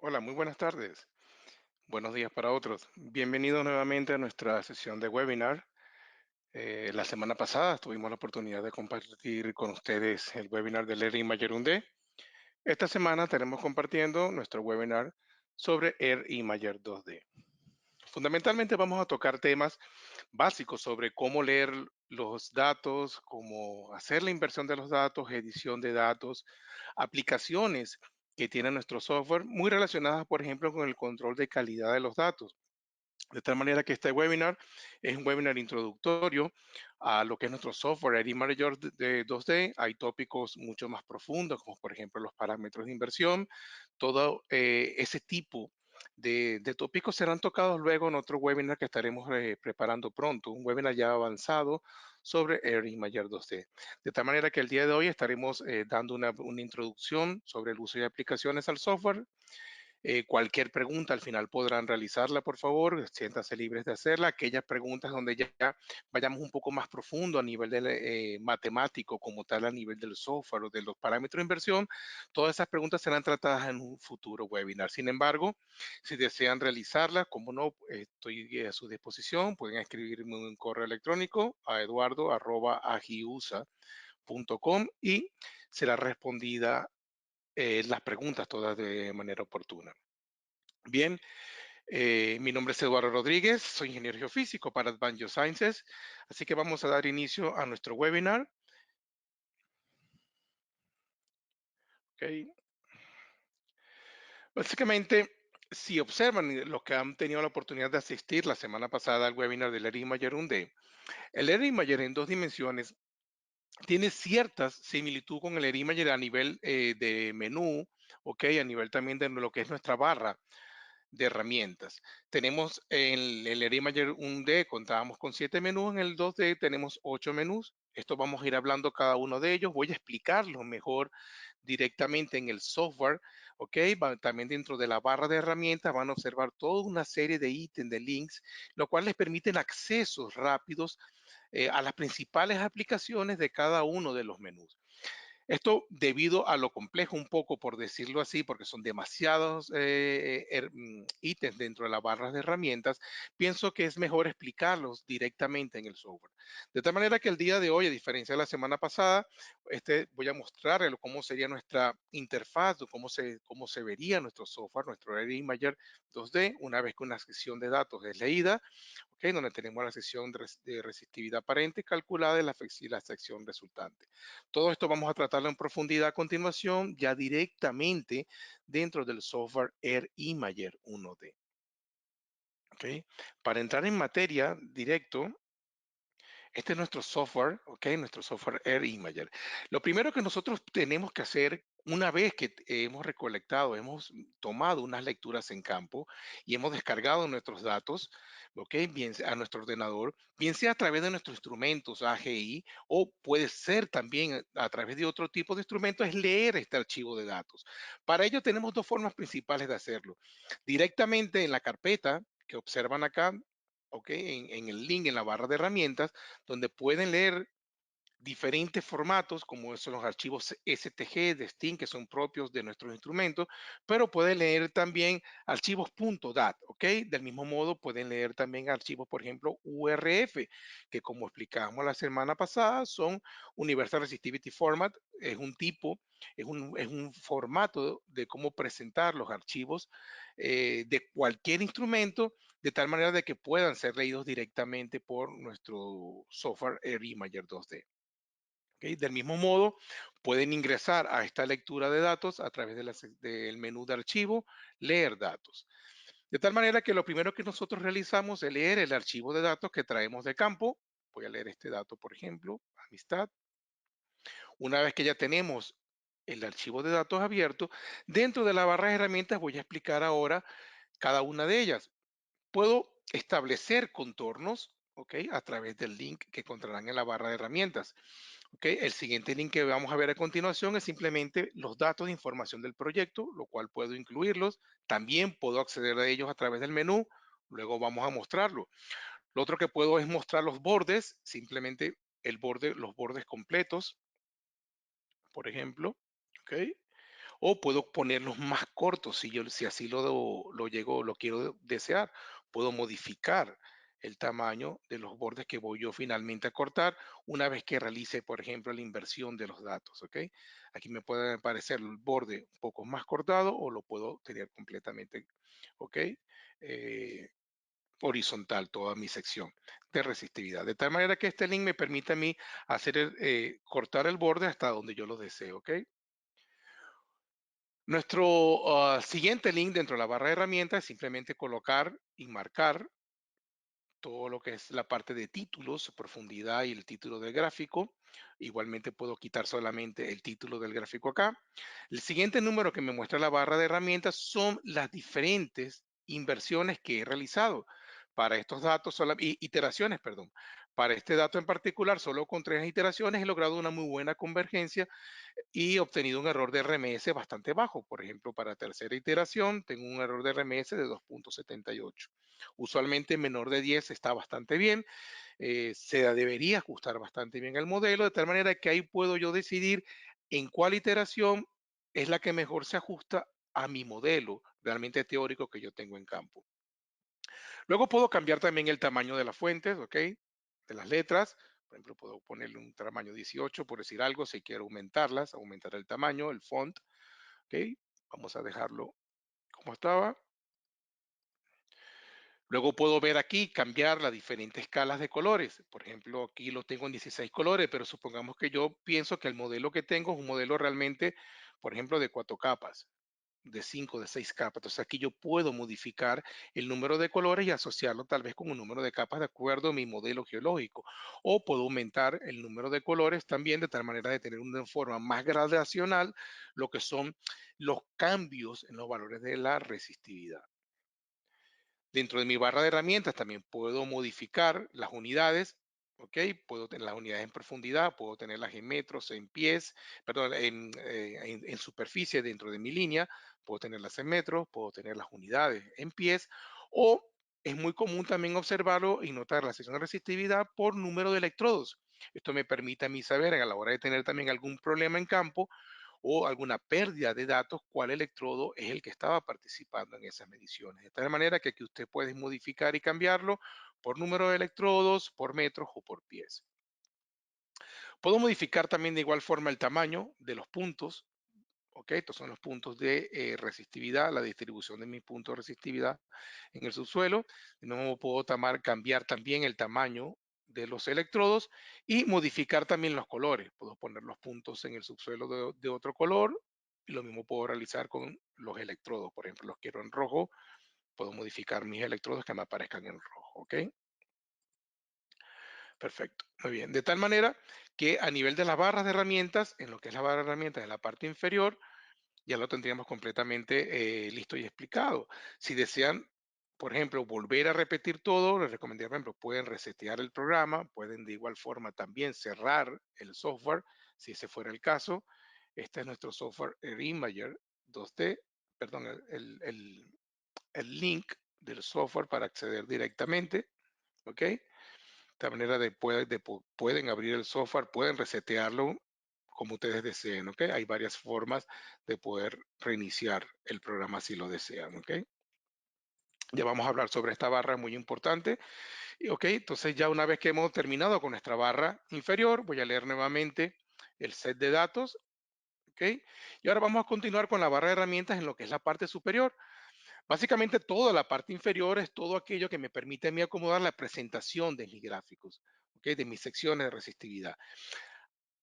Hola, muy buenas tardes. Buenos días para otros. Bienvenidos nuevamente a nuestra sesión de webinar. La semana pasada tuvimos la oportunidad de compartir con ustedes el webinar de Leer Imager 1D. Esta semana estaremos compartiendo nuestro webinar sobre Air Imager 2D. Fundamentalmente vamos a tocar temas básicos sobre cómo leer los datos, cómo hacer la inversión de los datos, edición de datos, aplicaciones que tiene nuestro software, muy relacionadas, por ejemplo, con el control de calidad de los datos. De tal manera que este webinar es un webinar introductorio a lo que es nuestro software Eddy Manager de 2D. Hay tópicos mucho más profundos, como por ejemplo los parámetros de inversión. Todo ese tipo de tópicos serán tocados luego en otro webinar que estaremos preparando pronto, un webinar ya avanzado sobre Air Imager 2D. De tal manera que el día de hoy estaremos dando una introducción sobre el uso y aplicaciones al software. Cualquier pregunta al final podrán realizarla, por favor, siéntanse libres de hacerla. Aquellas preguntas donde ya vayamos un poco más profundo a nivel del, matemático, como tal, a nivel del software o de los parámetros de inversión, todas esas preguntas serán tratadas en un futuro webinar. Sin embargo, si desean realizarlas, como no, estoy a su disposición. Pueden escribirme un correo electrónico a eduardo@agiusa.com y será respondida las preguntas todas de manera oportuna. Bien, mi nombre es Eduardo Rodríguez, soy ingeniero geofísico para Advanced Geosciences, así que vamos a dar inicio a nuestro webinar. ¿Ok? Básicamente, si observan los que han tenido la oportunidad de asistir la semana pasada al webinar del Leer Imager 1D, el Leer Imager en dos dimensiones tiene ciertas similitud con el Leer Imager a nivel de menú, ¿ok? A nivel también de lo que es nuestra barra de herramientas. Tenemos en el Imager 1D, contábamos con 7 menús, en el 2D tenemos 8 menús. Esto vamos a ir hablando cada uno de ellos. Voy a explicarlo mejor directamente en el software, ¿ok? También dentro de la barra de herramientas van a observar toda una serie de ítems, de links, lo cual les permiten accesos rápidos a las principales aplicaciones de cada uno de los menús. Esto debido a lo complejo un poco, por decirlo así, porque son demasiados ítems dentro de la barra de herramientas, pienso que es mejor explicarlos directamente en el software. De tal manera que el día de hoy, a diferencia de la semana pasada, voy a mostrarle cómo sería nuestra interfaz, o cómo se vería nuestro software, nuestro Air Imager 2D, una vez que una sesión de datos es leída, ¿ok? Donde tenemos la sección de resistividad aparente calculada y la sección resultante. Todo esto vamos a tratarlo en profundidad a continuación, ya directamente dentro del software Air Imager 1D. ¿Ok? Para entrar en materia directo, este es nuestro software, ¿ok? Nuestro software Air Imager. Lo primero que nosotros tenemos que hacer una vez que hemos recolectado, hemos tomado unas lecturas en campo y hemos descargado nuestros datos, ¿ok? Bien a nuestro ordenador, bien sea a través de nuestros instrumentos AGI o puede ser también a través de otro tipo de instrumento, es leer este archivo de datos. Para ello tenemos dos formas principales de hacerlo. Directamente en la carpeta que observan acá, ¿ok? En el link en la barra de herramientas, donde pueden leer diferentes formatos, como son los archivos STG de Steam, que son propios de nuestros instrumentos, pero pueden leer también archivos .dat, ¿ok? Del mismo modo, pueden leer también archivos, por ejemplo, URF, que como explicamos la semana pasada, son Universal Resistivity Format, es un tipo, es un formato de cómo presentar los archivos de cualquier instrumento, de tal manera de que puedan ser leídos directamente por nuestro software Air Imager 2D. ¿Ok? Del mismo modo, pueden ingresar a esta lectura de datos a través del menú de archivo, leer datos. De tal manera que lo primero que nosotros realizamos es leer el archivo de datos que traemos de campo. Voy a leer este dato, por ejemplo, amistad. Una vez que ya tenemos el archivo de datos abierto, dentro de la barra de herramientas voy a explicar ahora cada una de ellas. Puedo establecer contornos, ¿ok? A través del link que encontrarán en la barra de herramientas. ¿Ok? El siguiente link que vamos a ver a continuación es simplemente los datos de información del proyecto, lo cual puedo incluirlos. También puedo acceder a ellos a través del menú. Luego vamos a mostrarlo. Lo otro que puedo es mostrar los bordes, simplemente los bordes completos, por ejemplo. ¿Ok? o puedo ponerlos más cortos si así lo quiero desear. Puedo modificar el tamaño de los bordes que voy yo finalmente a cortar una vez que realice, por ejemplo, la inversión de los datos, ¿ok? Aquí me puede aparecer el borde un poco más cortado o lo puedo tener completamente, ¿ok? Eh, Horizontal toda mi sección de resistividad. De tal manera que este link me permite a mí cortar el borde hasta donde yo lo deseo, ¿ok? Nuestro siguiente link dentro de la barra de herramientas es simplemente colocar y marcar todo lo que es la parte de títulos, profundidad y el título del gráfico. Igualmente puedo quitar solamente el título del gráfico acá. El siguiente número que me muestra la barra de herramientas son las diferentes inversiones que he realizado para estos datos, iteraciones, perdón. Para este dato en particular, solo con 3 iteraciones he logrado una muy buena convergencia y obtenido un error de RMS bastante bajo. Por ejemplo, para tercera iteración tengo un error de RMS de 2.78. Usualmente menor de 10 está bastante bien, se debería ajustar bastante bien el modelo, de tal manera que ahí puedo yo decidir en cuál iteración es la que mejor se ajusta a mi modelo realmente teórico que yo tengo en campo. Luego puedo cambiar también el tamaño de las fuentes, ¿ok? De las letras. Por ejemplo, puedo ponerle un tamaño 18, por decir algo, si quiero aumentarlas, aumentar el tamaño, el font, ¿ok? Vamos a dejarlo como estaba. Luego puedo ver aquí, cambiar las diferentes escalas de colores. Por ejemplo, aquí lo tengo en 16 colores, pero supongamos que yo pienso que el modelo que tengo es un modelo realmente, por ejemplo, de 4 capas, de 5, de 6 capas. Entonces aquí yo puedo modificar el número de colores y asociarlo tal vez con un número de capas de acuerdo a mi modelo geológico. O puedo aumentar el número de colores también de tal manera de tener una forma más gradacional lo que son los cambios en los valores de la resistividad. Dentro de mi barra de herramientas también puedo modificar las unidades, ¿ok? Puedo tener las unidades en profundidad, puedo tenerlas en metros, en pies, perdón, en superficie dentro de mi línea, puedo tenerlas en metros, puedo tener las unidades en pies, o es muy común también observarlo y notar la sección de resistividad por número de electrodos. Esto me permite a mí saber a la hora de tener también algún problema en campo o alguna pérdida de datos, cuál electrodo es el que estaba participando en esas mediciones. De tal manera que aquí usted puede modificar y cambiarlo por número de electrodos, por metros o por pies. Puedo modificar también de igual forma el tamaño de los puntos. Ok, estos son los puntos de resistividad, la distribución de mis puntos de resistividad en el subsuelo. De nuevo puedo cambiar también el tamaño de los electrodos y modificar también los colores. Puedo poner los puntos en el subsuelo de otro color y lo mismo puedo realizar con los electrodos. Por ejemplo, los quiero en rojo, puedo modificar mis electrodos que me aparezcan en rojo. Ok, perfecto. Muy bien. De tal manera que a nivel de las barras de herramientas, en lo que es la barra de herramientas en la parte inferior, ya lo tendríamos completamente listo y explicado. Si desean, por ejemplo, volver a repetir todo, les recomendaría, por ejemplo, pueden resetear el programa, pueden de igual forma también cerrar el software, si ese fuera el caso. Este es nuestro software Imager 2D, perdón, el link del software para acceder directamente, ¿ok? De manera pueden abrir el software, pueden resetearlo como ustedes deseen, ¿ok? Hay varias formas de poder reiniciar el programa si lo desean, ¿ok? Ya vamos a hablar sobre esta barra muy importante. Y, ok, entonces ya una vez que hemos terminado con nuestra barra inferior, voy a leer nuevamente el set de datos, ¿ok? Y ahora vamos a continuar con la barra de herramientas en lo que es la parte superior. Básicamente toda la parte inferior es todo aquello que me permite a mí acomodar la presentación de mis gráficos, ¿ok? De mis secciones de resistividad.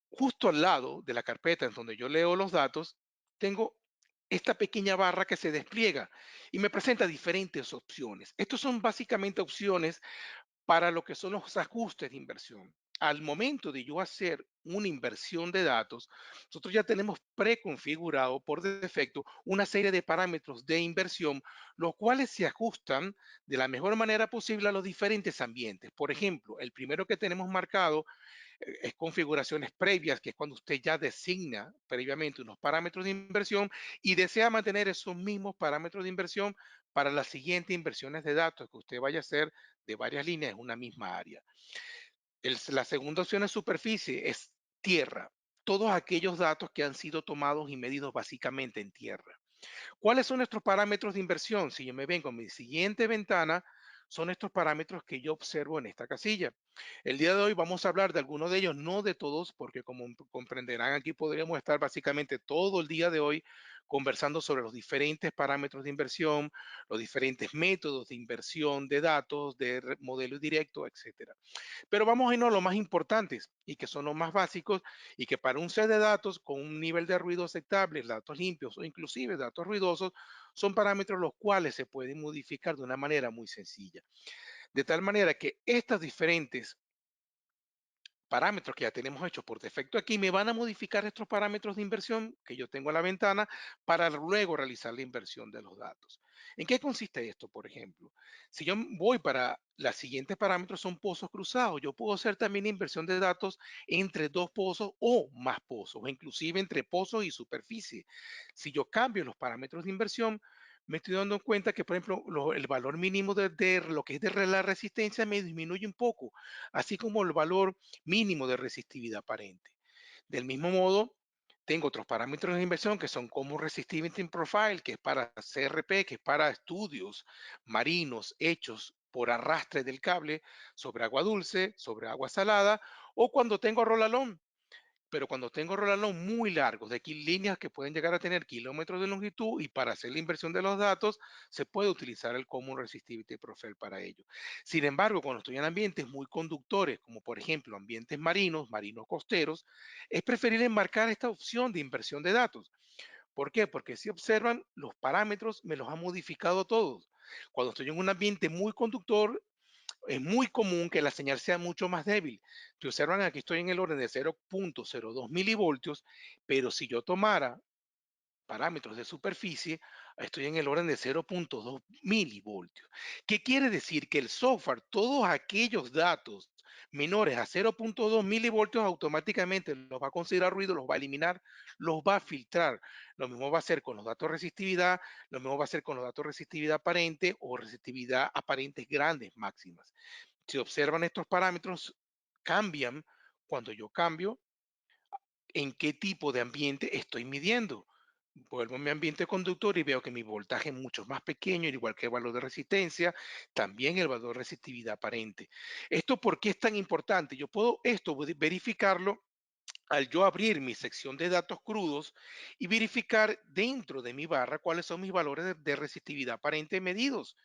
Justo al lado de la carpeta en donde yo leo los datos, tengo esta pequeña barra que se despliega y me presenta diferentes opciones. Estos son básicamente opciones para lo que son los ajustes de inversión. Al momento de yo hacer una inversión de datos, nosotros ya tenemos preconfigurado por defecto una serie de parámetros de inversión, los cuales se ajustan de la mejor manera posible a los diferentes ambientes. Por ejemplo, el primero que tenemos marcado es configuraciones previas, que es cuando usted ya designa previamente unos parámetros de inversión y desea mantener esos mismos parámetros de inversión para las siguientes inversiones de datos que usted vaya a hacer de varias líneas en una misma área. La segunda opción es superficie, es tierra. todos aquellos datos que han sido tomados y medidos básicamente en tierra. ¿Cuáles son nuestros parámetros de inversión? Si yo me vengo a mi siguiente ventana, son estos parámetros que yo observo en esta casilla. El día de hoy vamos a hablar de algunos de ellos, no de todos, porque como comprenderán aquí podríamos estar básicamente todo el día de hoy conversando sobre los diferentes parámetros de inversión, los diferentes métodos de inversión de datos, de modelo directo, etcétera. Pero vamos a irnos a los más importantes y que son los más básicos y que para un set de datos con un nivel de ruido aceptable, datos limpios o inclusive datos ruidosos, son parámetros los cuales se pueden modificar de una manera muy sencilla. De tal manera que estas diferentes parámetros que ya tenemos hechos por defecto aquí me van a modificar estos parámetros de inversión que yo tengo en la ventana para luego realizar la inversión de los datos. ¿En qué consiste esto, por ejemplo? Si yo voy para los siguientes parámetros son pozos cruzados, yo puedo hacer también inversión de datos entre dos pozos o más pozos, o inclusive entre pozos y superficie. Si yo cambio los parámetros de inversión, me estoy dando cuenta que, por ejemplo, el valor mínimo de lo que es de la resistencia me disminuye un poco, así como el valor mínimo de resistividad aparente. Del mismo modo, tengo otros parámetros de inversión que son como Resistivity Profile, que es para CRP, que es para estudios marinos hechos por arrastre del cable sobre agua dulce, sobre agua salada, o cuando tengo rolalón, pero cuando tengo rolalón muy largos, de aquí líneas que pueden llegar a tener kilómetros de longitud y para hacer la inversión de los datos, se puede utilizar el Common Resistivity Profile para ello. Sin embargo, cuando estoy en ambientes muy conductores, como por ejemplo ambientes marinos, marinos costeros, es preferible marcar esta opción de inversión de datos. ¿Por qué? Porque si observan, los parámetros me los ha modificado todos. Cuando estoy en un ambiente muy conductor, es muy común que la señal sea mucho más débil. Si observan, aquí estoy en el orden de 0.02 milivoltios, pero si yo tomara parámetros de superficie, estoy en el orden de 0.2 milivoltios. ¿Qué quiere decir? Que el software, todos aquellos datos menores a 0.2 milivoltios, automáticamente los va a considerar ruido, los va a eliminar, los va a filtrar. Lo mismo va a ser con los datos de resistividad, lo mismo va a ser con los datos de resistividad aparente o resistividad aparentes grandes máximas. Si observan estos parámetros, cambian cuando yo cambio en qué tipo de ambiente estoy midiendo. Vuelvo a mi ambiente conductor y veo que mi voltaje es mucho más pequeño, al igual que el valor de resistencia, también el valor de resistividad aparente. ¿Esto por qué es tan importante? Yo puedo esto verificarlo al yo abrir mi sección de datos crudos y verificar dentro de mi barra cuáles son mis valores de resistividad aparente medidos.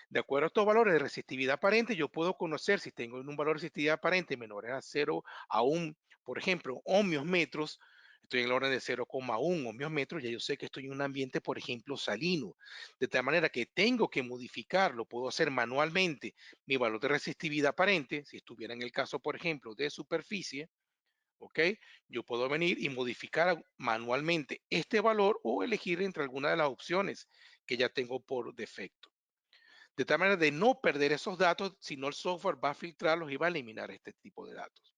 De acuerdo a estos valores de resistividad aparente, yo puedo conocer si tengo un valor de resistividad aparente menor a 0 a un, por ejemplo, ohmios metros, estoy en el orden de 0,1 ohmios metros, ya yo sé que estoy en un ambiente, por ejemplo, salino. De tal manera que tengo que modificarlo, puedo hacer manualmente mi valor de resistividad aparente, si estuviera en el caso, por ejemplo, de superficie, ¿ok? Yo puedo venir y modificar manualmente este valor o elegir entre alguna de las opciones que ya tengo por defecto. De tal manera de no perder esos datos, sino el software va a filtrarlos y va a eliminar este tipo de datos.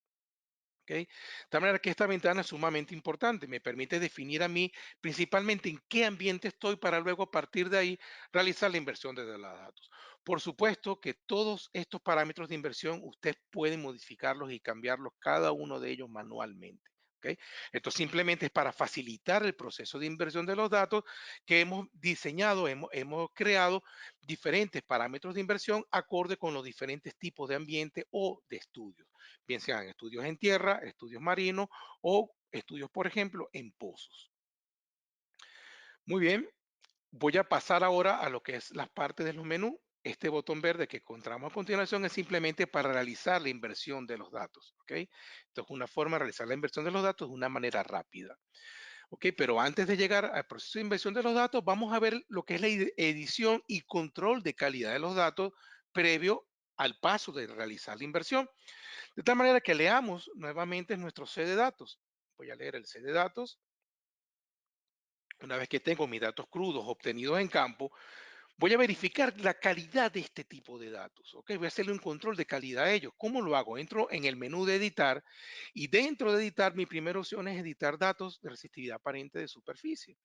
¿Ok? De tal manera que esta ventana es sumamente importante. Me permite definir a mí principalmente en qué ambiente estoy para luego a partir de ahí realizar la inversión de los datos. Por supuesto que todos estos parámetros de inversión usted puede modificarlos y cambiarlos cada uno de ellos manualmente. ¿Ok? Esto simplemente es para facilitar el proceso de inversión de los datos que hemos diseñado, hemos creado diferentes parámetros de inversión acorde con los diferentes tipos de ambiente o de estudios, bien sean estudios en tierra, estudios marinos o estudios, por ejemplo, en pozos. Muy bien, voy a pasar ahora a lo que es las partes de los menús. Este botón verde que encontramos a continuación es simplemente para realizar la inversión de los datos. ¿Ok? Esto es una forma de realizar la inversión de los datos de una manera rápida. ¿Ok? Pero antes de llegar al proceso de inversión de los datos, vamos a ver lo que es la edición y control de calidad de los datos previo al paso de realizar la inversión. De tal manera que leamos nuevamente nuestro C de datos. Voy a leer el C de datos. Una vez que tengo mis datos crudos obtenidos en campo, voy a verificar la calidad de este tipo de datos. ¿Ok? Voy a hacerle un control de calidad a ellos. ¿Cómo lo hago? Entro en el menú de editar y dentro de editar, mi primera opción es editar datos de resistividad aparente de superficie.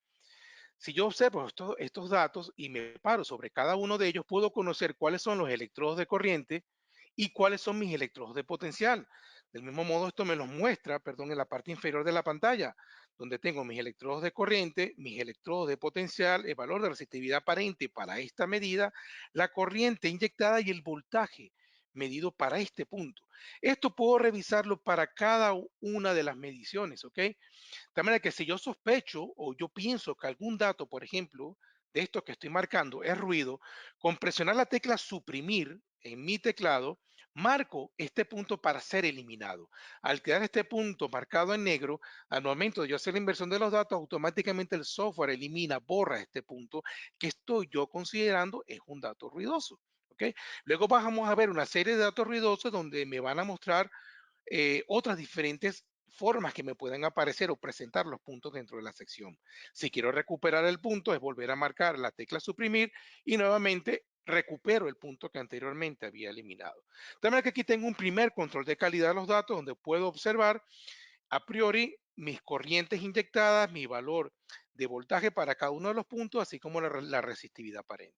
Si yo observo estos datos y me paro sobre cada uno de ellos, puedo conocer cuáles son los electrodos de corriente y cuáles son mis electrodos de potencial. Del mismo modo, esto me los muestra, perdón, en la parte inferior de la pantalla, donde tengo mis electrodos de corriente, mis electrodos de potencial, el valor de resistividad aparente para esta medida, la corriente inyectada y el voltaje medido para este punto. Esto puedo revisarlo para cada una de las mediciones, ¿ok? De manera que si yo sospecho o yo pienso que algún dato, por ejemplo, de esto que estoy marcando es ruido, con presionar la tecla suprimir en mi teclado, marco este punto para ser eliminado. Al quedar este punto marcado en negro, al momento de yo hacer la inversión de los datos, automáticamente el software elimina, borra este punto que estoy yo considerando es un dato ruidoso. ¿Ok? Luego vamos a ver una serie de datos ruidosos donde me van a mostrar otras diferentes formas que me pueden aparecer o presentar los puntos dentro de la sección. Si quiero recuperar el punto, es volver a marcar la tecla suprimir y nuevamente recupero el punto que anteriormente había eliminado. De manera que aquí tengo un primer control de calidad de los datos donde puedo observar a priori mis corrientes inyectadas, mi valor de voltaje para cada uno de los puntos, así como la resistividad aparente.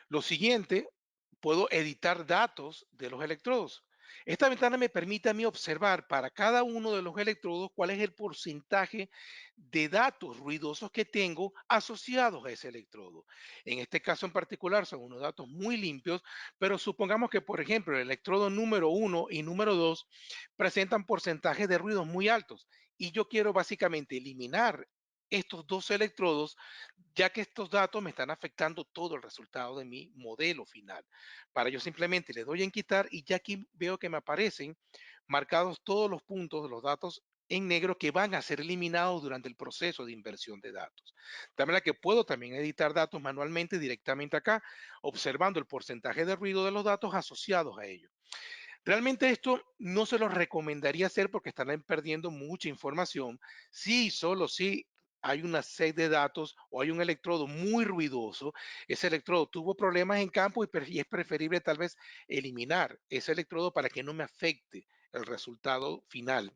Lo siguiente, puedo editar datos de los electrodos. Esta ventana me permite a mí observar para cada uno de los electrodos cuál es el porcentaje de datos ruidosos que tengo asociados a ese electrodo. En este caso en particular son unos datos muy limpios, pero supongamos que, por ejemplo, el electrodo número uno y número 2 presentan porcentajes de ruidos muy altos y yo quiero básicamente eliminar estos dos electrodos ya que estos datos me están afectando todo el resultado de mi modelo final. Para ello simplemente le doy en quitar y ya aquí veo que me aparecen marcados todos los puntos de los datos en negro que van a ser eliminados durante el proceso de inversión de datos. De manera que puedo también editar datos manualmente directamente acá, observando el porcentaje de ruido de los datos asociados a ellos. Realmente esto no se lo recomendaría hacer porque estarán perdiendo mucha información. Sí, solo si hay una set de datos o hay un electrodo muy ruidoso, ese electrodo tuvo problemas en campo y es preferible tal vez eliminar ese electrodo para que no me afecte el resultado final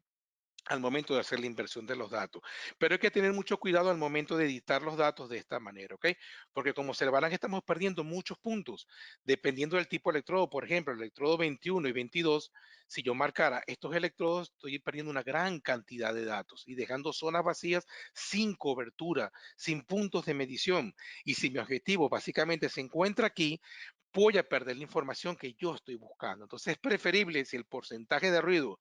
al momento de hacer la inversión de los datos. Pero hay que tener mucho cuidado al momento de editar los datos de esta manera, ¿ok? Porque como observarán, estamos perdiendo muchos puntos dependiendo del tipo de electrodo. Por ejemplo, el electrodo 21 y 22, si yo marcara estos electrodos, estoy perdiendo una gran cantidad de datos y dejando zonas vacías sin cobertura, sin puntos de medición. Y si mi objetivo básicamente se encuentra aquí, voy a perder la información que yo estoy buscando. Entonces es preferible si el porcentaje de ruido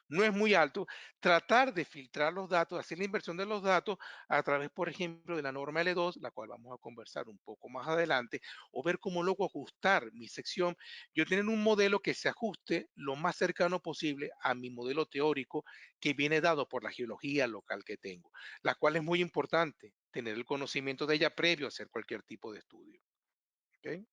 no es muy alto, tratar de filtrar los datos, hacer la inversión de los datos a través, por ejemplo, de la norma L2, la cual vamos a conversar un poco más adelante, o ver cómo luego ajustar mi sección. Yo tener un modelo que se ajuste lo más cercano posible a mi modelo teórico que viene dado por la geología local que tengo, la cual es muy importante tener el conocimiento de ella previo a hacer cualquier tipo de estudio. ¿Ok?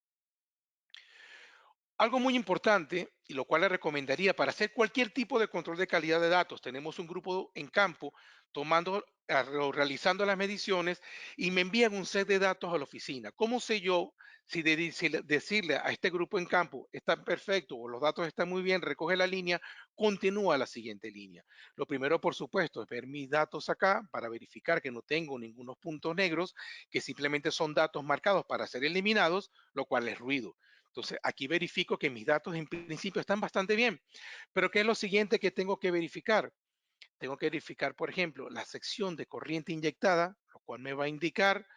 Algo muy importante, y lo cual le recomendaría para hacer cualquier tipo de control de calidad de datos, tenemos un grupo en campo tomando o realizando las mediciones y me envían un set de datos a la oficina. ¿Cómo sé yo si decirle a este grupo en campo está perfecto o los datos están muy bien, recoge la línea, continúa la siguiente línea? Lo primero, por supuesto, es ver mis datos acá para verificar que no tengo ningunos puntos negros, que simplemente son datos marcados para ser eliminados, lo cual es ruido. Entonces, aquí verifico que mis datos en principio están bastante bien, pero ¿qué es lo siguiente que tengo que verificar? Tengo que verificar, por ejemplo, la sección de corriente inyectada, lo cual me va a indicar,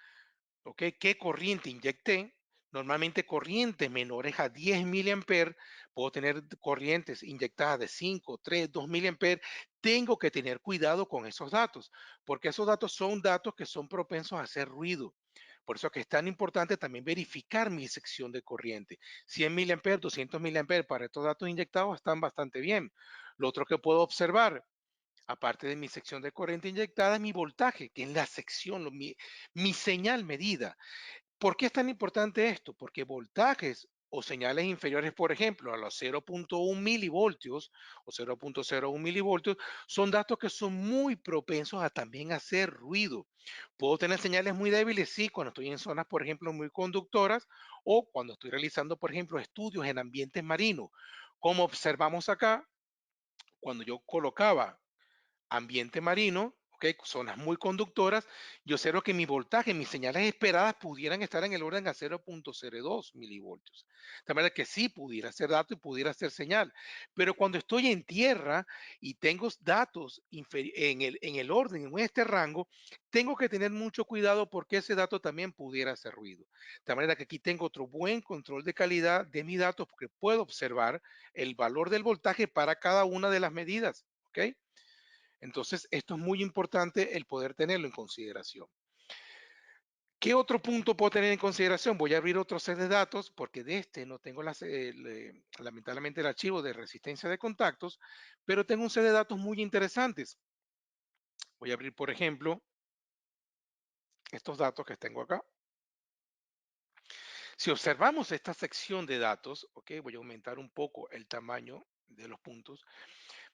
¿ok? ¿Qué corriente inyecté? Normalmente corrientes menores a 10 miliamperes, puedo tener corrientes inyectadas de 5, 3, 2 miliamperes. Tengo que tener cuidado con esos datos, porque esos datos son datos que son propensos a hacer ruido. Por eso es que es tan importante también verificar mi sección de corriente. 100 miliamperes, 200 miliamperes para estos datos inyectados están bastante bien. Lo otro que puedo observar, aparte de mi sección de corriente inyectada, es mi voltaje, que es la sección, mi señal medida. ¿Por qué es tan importante esto? Porque voltajes o señales inferiores, por ejemplo, a los 0.1 milivoltios o 0.01 milivoltios, son datos que son muy propensos a también hacer ruido. Puedo tener señales muy débiles, sí, cuando estoy en zonas, por ejemplo, muy conductoras o cuando estoy realizando, por ejemplo, estudios en ambientes marinos. Como observamos acá, cuando yo colocaba ambiente marino, ¿ok? Zonas muy conductoras, yo observo que mi voltaje, mis señales esperadas pudieran estar en el orden a 0.02 milivoltios. De manera que sí pudiera ser dato y pudiera ser señal. Pero cuando estoy en tierra y tengo datos en el orden, en este rango, tengo que tener mucho cuidado porque ese dato también pudiera hacer ruido. De manera que aquí tengo otro buen control de calidad de mis datos porque puedo observar el valor del voltaje para cada una de las medidas. ¿Ok? Entonces, esto es muy importante el poder tenerlo en consideración. ¿Qué otro punto puedo tener en consideración? Voy a abrir otro set de datos porque de este no tengo lamentablemente el archivo de resistencia de contactos, pero tengo un set de datos muy interesantes. Voy a abrir, por ejemplo, estos datos que tengo acá. Si observamos esta sección de datos, ok, voy a aumentar un poco el tamaño de los puntos.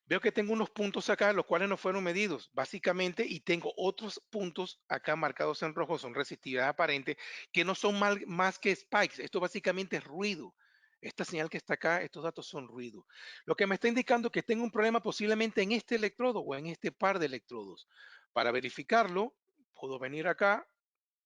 Veo que tengo unos puntos acá, los cuales no fueron medidos, básicamente, y tengo otros puntos acá marcados en rojo, son resistividad aparente, que no son más que spikes. Esto básicamente es ruido. Esta señal que está acá, estos datos son ruido. Lo que me está indicando que tengo un problema posiblemente en este electrodo o en este par de electrodos. Para verificarlo, puedo venir acá,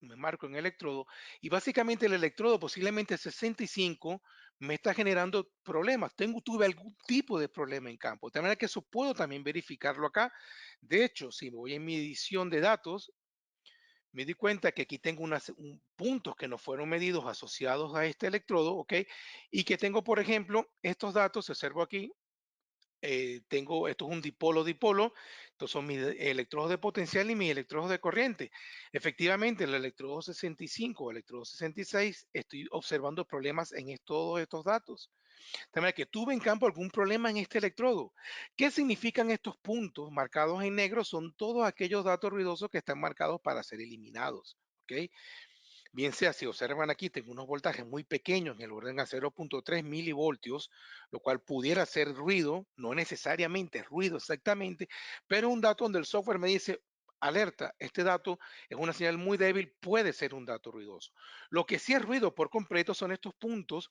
me marco en electrodo y básicamente el electrodo posiblemente 65 me está generando problemas. Tuve algún tipo de problema en campo. De manera que eso puedo también verificarlo acá. De hecho, si me voy en mi edición de datos, me di cuenta que aquí tengo puntos que no fueron medidos asociados a este electrodo, ¿ok? Y que tengo, por ejemplo, estos datos, observo aquí, esto es un dipolo-dipolo, estos son mis electrodos de potencial y mis electrodos de corriente. Efectivamente, el electrodo 65 o electrodo 66, estoy observando problemas en todos estos datos. De manera que tuve en campo algún problema en este electrodo. ¿Qué significan estos puntos marcados en negro? Son todos aquellos datos ruidosos que están marcados para ser eliminados. ¿Ok? Bien sea, si observan aquí, tengo unos voltajes muy pequeños, en el orden a 0.3 milivoltios, lo cual pudiera ser ruido, no necesariamente ruido exactamente, pero un dato donde el software me dice, alerta, este dato es una señal muy débil, puede ser un dato ruidoso. Lo que sí es ruido por completo son estos puntos,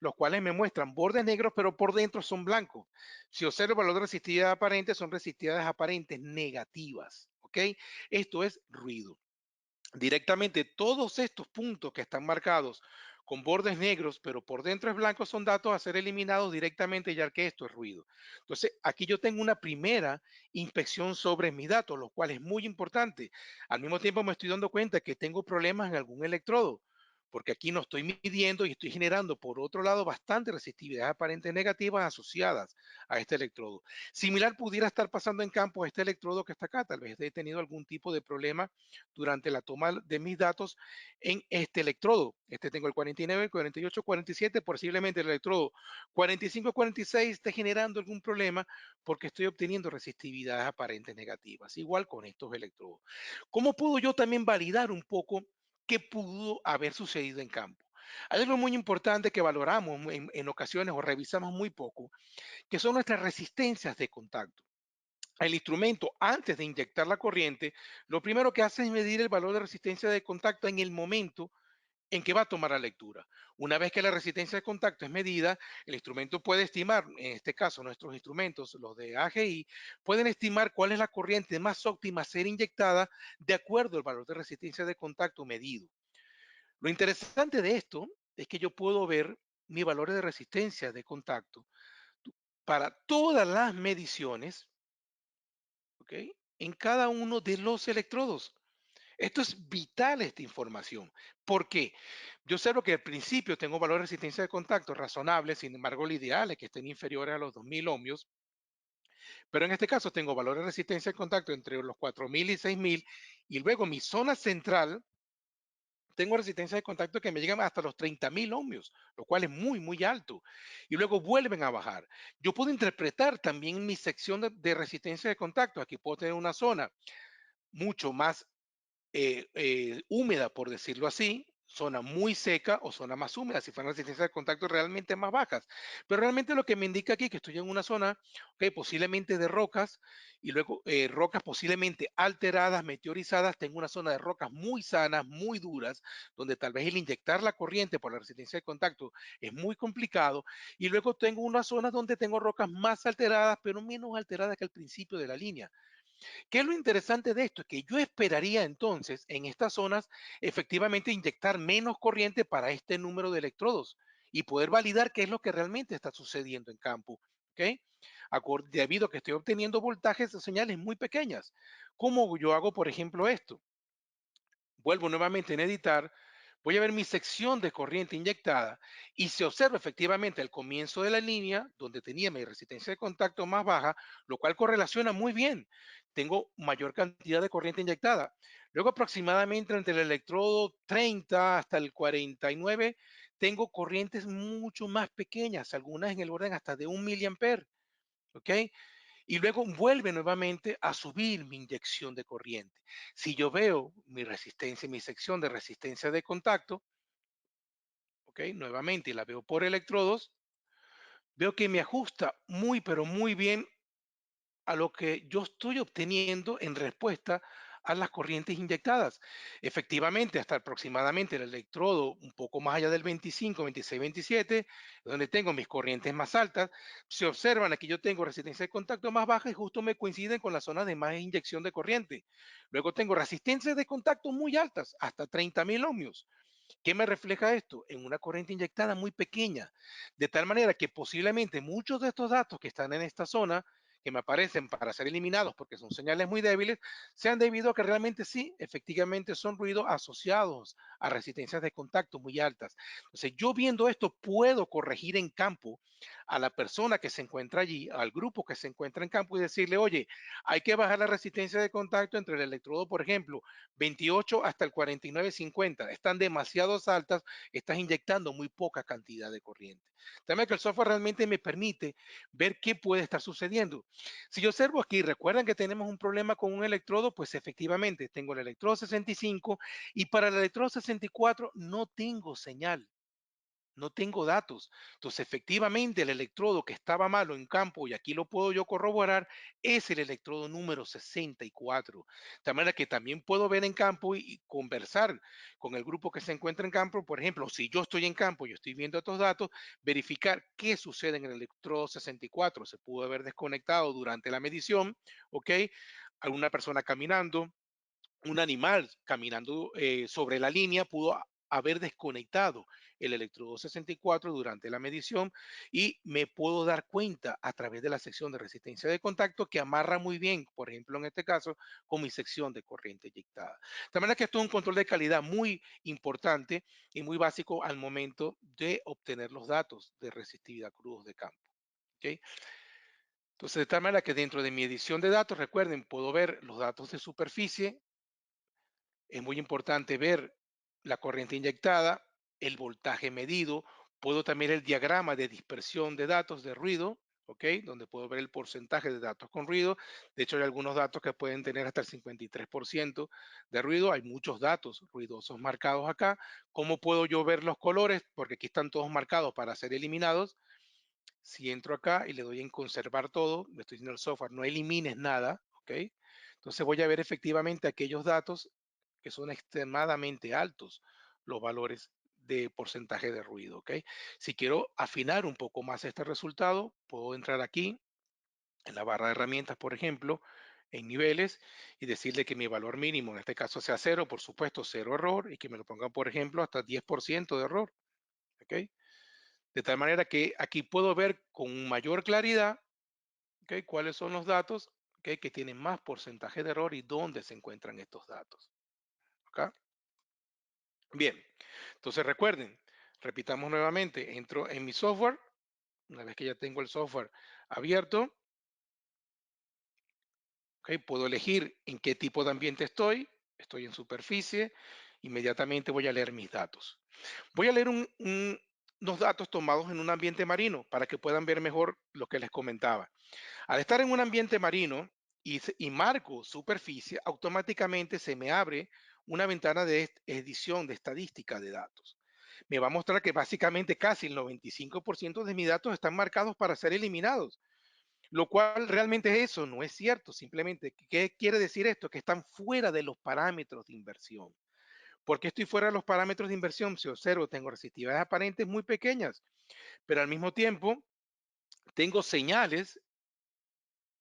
los cuales me muestran bordes negros, pero por dentro son blancos. Si observo el valor de resistividad aparente, son resistividades aparentes negativas, ¿ok? Esto es ruido. Directamente todos estos puntos que están marcados con bordes negros, pero por dentro es blanco, son datos a ser eliminados directamente ya que esto es ruido. Entonces, aquí yo tengo una primera inspección sobre mis datos, lo cual es muy importante. Al mismo tiempo me estoy dando cuenta que tengo problemas en algún electrodo, porque aquí no estoy midiendo y estoy generando, por otro lado, bastante resistividad aparentes negativas asociadas a este electrodo. Similar pudiera estar pasando en campo a este electrodo que está acá. Tal vez he tenido algún tipo de problema durante la toma de mis datos en este electrodo. Este tengo el 49, 48, 47, posiblemente el electrodo 45, 46 esté generando algún problema porque estoy obteniendo resistividades aparentes negativas. Igual con estos electrodos. ¿Cómo puedo yo también validar un poco qué pudo haber sucedido en campo? Hay algo muy importante que valoramos en ocasiones o revisamos muy poco, que son nuestras resistencias de contacto. El instrumento, antes de inyectar la corriente, lo primero que hace es medir el valor de resistencia de contacto en el momento en que va a tomar la lectura. Una vez que la resistencia de contacto es medida, el instrumento puede estimar, en este caso nuestros instrumentos, los de AGI, pueden estimar cuál es la corriente más óptima a ser inyectada de acuerdo al valor de resistencia de contacto medido. Lo interesante de esto es que yo puedo ver mi valor de resistencia de contacto para todas las mediciones, ¿ok? En cada uno de los electrodos. Esto es vital, esta información. ¿Por qué? Yo observo que al principio tengo valores de resistencia de contacto razonables, sin embargo, lo ideal es que estén inferiores a los 2000 ohmios, pero en este caso tengo valores de resistencia de contacto entre los 4000 y 6000, y luego mi zona central tengo resistencia de contacto que me llegan hasta los 30.000 ohmios, lo cual es muy, muy alto. Y luego vuelven a bajar. Yo puedo interpretar también mi sección de resistencia de contacto. Aquí puedo tener una zona mucho más húmeda, por decirlo así, zona muy seca o zona más húmeda, si fueran resistencias de contacto realmente más bajas. Pero realmente lo que me indica aquí que estoy en una zona, okay, posiblemente de rocas y luego rocas posiblemente alteradas, meteorizadas, tengo una zona de rocas muy sanas, muy duras, donde tal vez el inyectar la corriente por la resistencia de contacto es muy complicado. Y luego tengo unas zonas donde tengo rocas más alteradas, pero menos alteradas que al principio de la línea. ¿Qué es lo interesante de esto? Que yo esperaría entonces en estas zonas efectivamente inyectar menos corriente para este número de electrodos y poder validar qué es lo que realmente está sucediendo en campo. ¿Ok? Debido a que estoy obteniendo voltajes de señales muy pequeñas. ¿Cómo yo hago, por ejemplo, esto? Vuelvo nuevamente en editar, voy a ver mi sección de corriente inyectada y se observa efectivamente el comienzo de la línea donde tenía mi resistencia de contacto más baja, lo cual correlaciona muy bien. Tengo mayor cantidad de corriente inyectada. Luego aproximadamente entre el electrodo 30 hasta el 49 tengo corrientes mucho más pequeñas, algunas en el orden hasta de 1 miliamper. ¿Ok? Y luego vuelve nuevamente a subir mi inyección de corriente. Si yo veo mi resistencia, mi sección de resistencia de contacto, ¿ok? Nuevamente y la veo por electrodos, veo que me ajusta muy, pero muy bien a lo que yo estoy obteniendo en respuesta a las corrientes inyectadas. Efectivamente, hasta aproximadamente el electrodo un poco más allá del 25, 26, 27, donde tengo mis corrientes más altas, se observan aquí yo tengo resistencia de contacto más baja y justo me coinciden con las zonas de más inyección de corriente. Luego tengo resistencias de contacto muy altas, hasta 30.000 ohmios. ¿Qué me refleja esto? En una corriente inyectada muy pequeña, de tal manera que posiblemente muchos de estos datos que están en esta zona, que me aparecen para ser eliminados porque son señales muy débiles, sean debido a que realmente sí, efectivamente son ruidos asociados a resistencias de contacto muy altas. Entonces, yo viendo esto puedo corregir en campo a la persona que se encuentra allí, al grupo que se encuentra en campo y decirle, oye, hay que bajar la resistencia de contacto entre el electrodo, por ejemplo, 28 hasta el 49-50. Están demasiado altas, estás inyectando muy poca cantidad de corriente. También que el software realmente me permite ver qué puede estar sucediendo. Si yo observo aquí, recuerdan que tenemos un problema con un electrodo, pues efectivamente tengo el electrodo 65 y para el electrodo 64 no tengo señal. No tengo datos. Entonces, efectivamente, el electrodo que estaba malo en campo, y aquí lo puedo yo corroborar, es el electrodo número 64. De manera que también puedo ver en campo y conversar con el grupo que se encuentra en campo. Por ejemplo, si yo estoy en campo y estoy viendo estos datos, verificar qué sucede en el electrodo 64. Se pudo haber desconectado durante la medición, ¿ok? Alguna persona caminando, un animal caminando sobre la línea pudo haber desconectado el electrodo 64 durante la medición y me puedo dar cuenta a través de la sección de resistencia de contacto que amarra muy bien, por ejemplo, en este caso, con mi sección de corriente inyectada. De manera que esto es un control de calidad muy importante y muy básico al momento de obtener los datos de resistividad crudos de campo. ¿Ok? Entonces, de tal manera que dentro de mi edición de datos, recuerden, puedo ver los datos de superficie. Es muy importante ver la corriente inyectada, el voltaje medido. Puedo también el diagrama de dispersión de datos de ruido, ¿ok? Donde puedo ver el porcentaje de datos con ruido. De hecho, hay algunos datos que pueden tener hasta el 53% de ruido. Hay muchos datos ruidosos marcados acá. ¿Cómo puedo yo ver los colores? Porque aquí están todos marcados para ser eliminados. Si entro acá y le doy en conservar todo, me estoy diciendo al software, no elimines nada, ¿ok? Entonces voy a ver efectivamente aquellos datos que son extremadamente altos, los valores de porcentaje de ruido, ¿ok? Si quiero afinar un poco más este resultado, puedo entrar aquí en la barra de herramientas, por ejemplo, en niveles y decirle que mi valor mínimo, en este caso sea cero, por supuesto, cero error, y que me lo ponga, por ejemplo, hasta 10% de error, ¿ok? De tal manera que aquí puedo ver con mayor claridad, ¿ok? Cuáles son los datos, ¿ok? Que tienen más porcentaje de error y dónde se encuentran estos datos. ¿Ok? Bien, entonces recuerden, repitamos nuevamente, entro en mi software, una vez que ya tengo el software abierto, ¿ok? Puedo elegir en qué tipo de ambiente estoy en superficie, inmediatamente voy a leer mis datos. Voy a leer unos datos tomados en un ambiente marino para que puedan ver mejor lo que les comentaba. Al estar en un ambiente marino y marco superficie, automáticamente se me abre una ventana de edición de estadística de datos. Me va a mostrar que básicamente casi el 95% de mis datos están marcados para ser eliminados, lo cual realmente eso no es cierto. Simplemente, ¿qué quiere decir esto? Que están fuera de los parámetros de inversión. ¿Por qué estoy fuera de los parámetros de inversión? Si observo, tengo resistividades aparentes muy pequeñas, pero al mismo tiempo tengo señales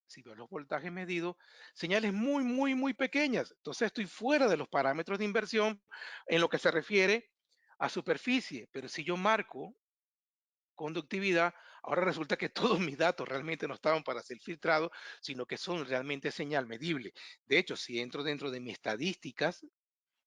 si veo los voltajes medidos, señales muy, muy, muy pequeñas. Entonces estoy fuera de los parámetros de inversión en lo que se refiere a superficie. Pero si yo marco conductividad, ahora resulta que todos mis datos realmente no estaban para ser filtrados, sino que son realmente señal medible. De hecho, si entro dentro de mis estadísticas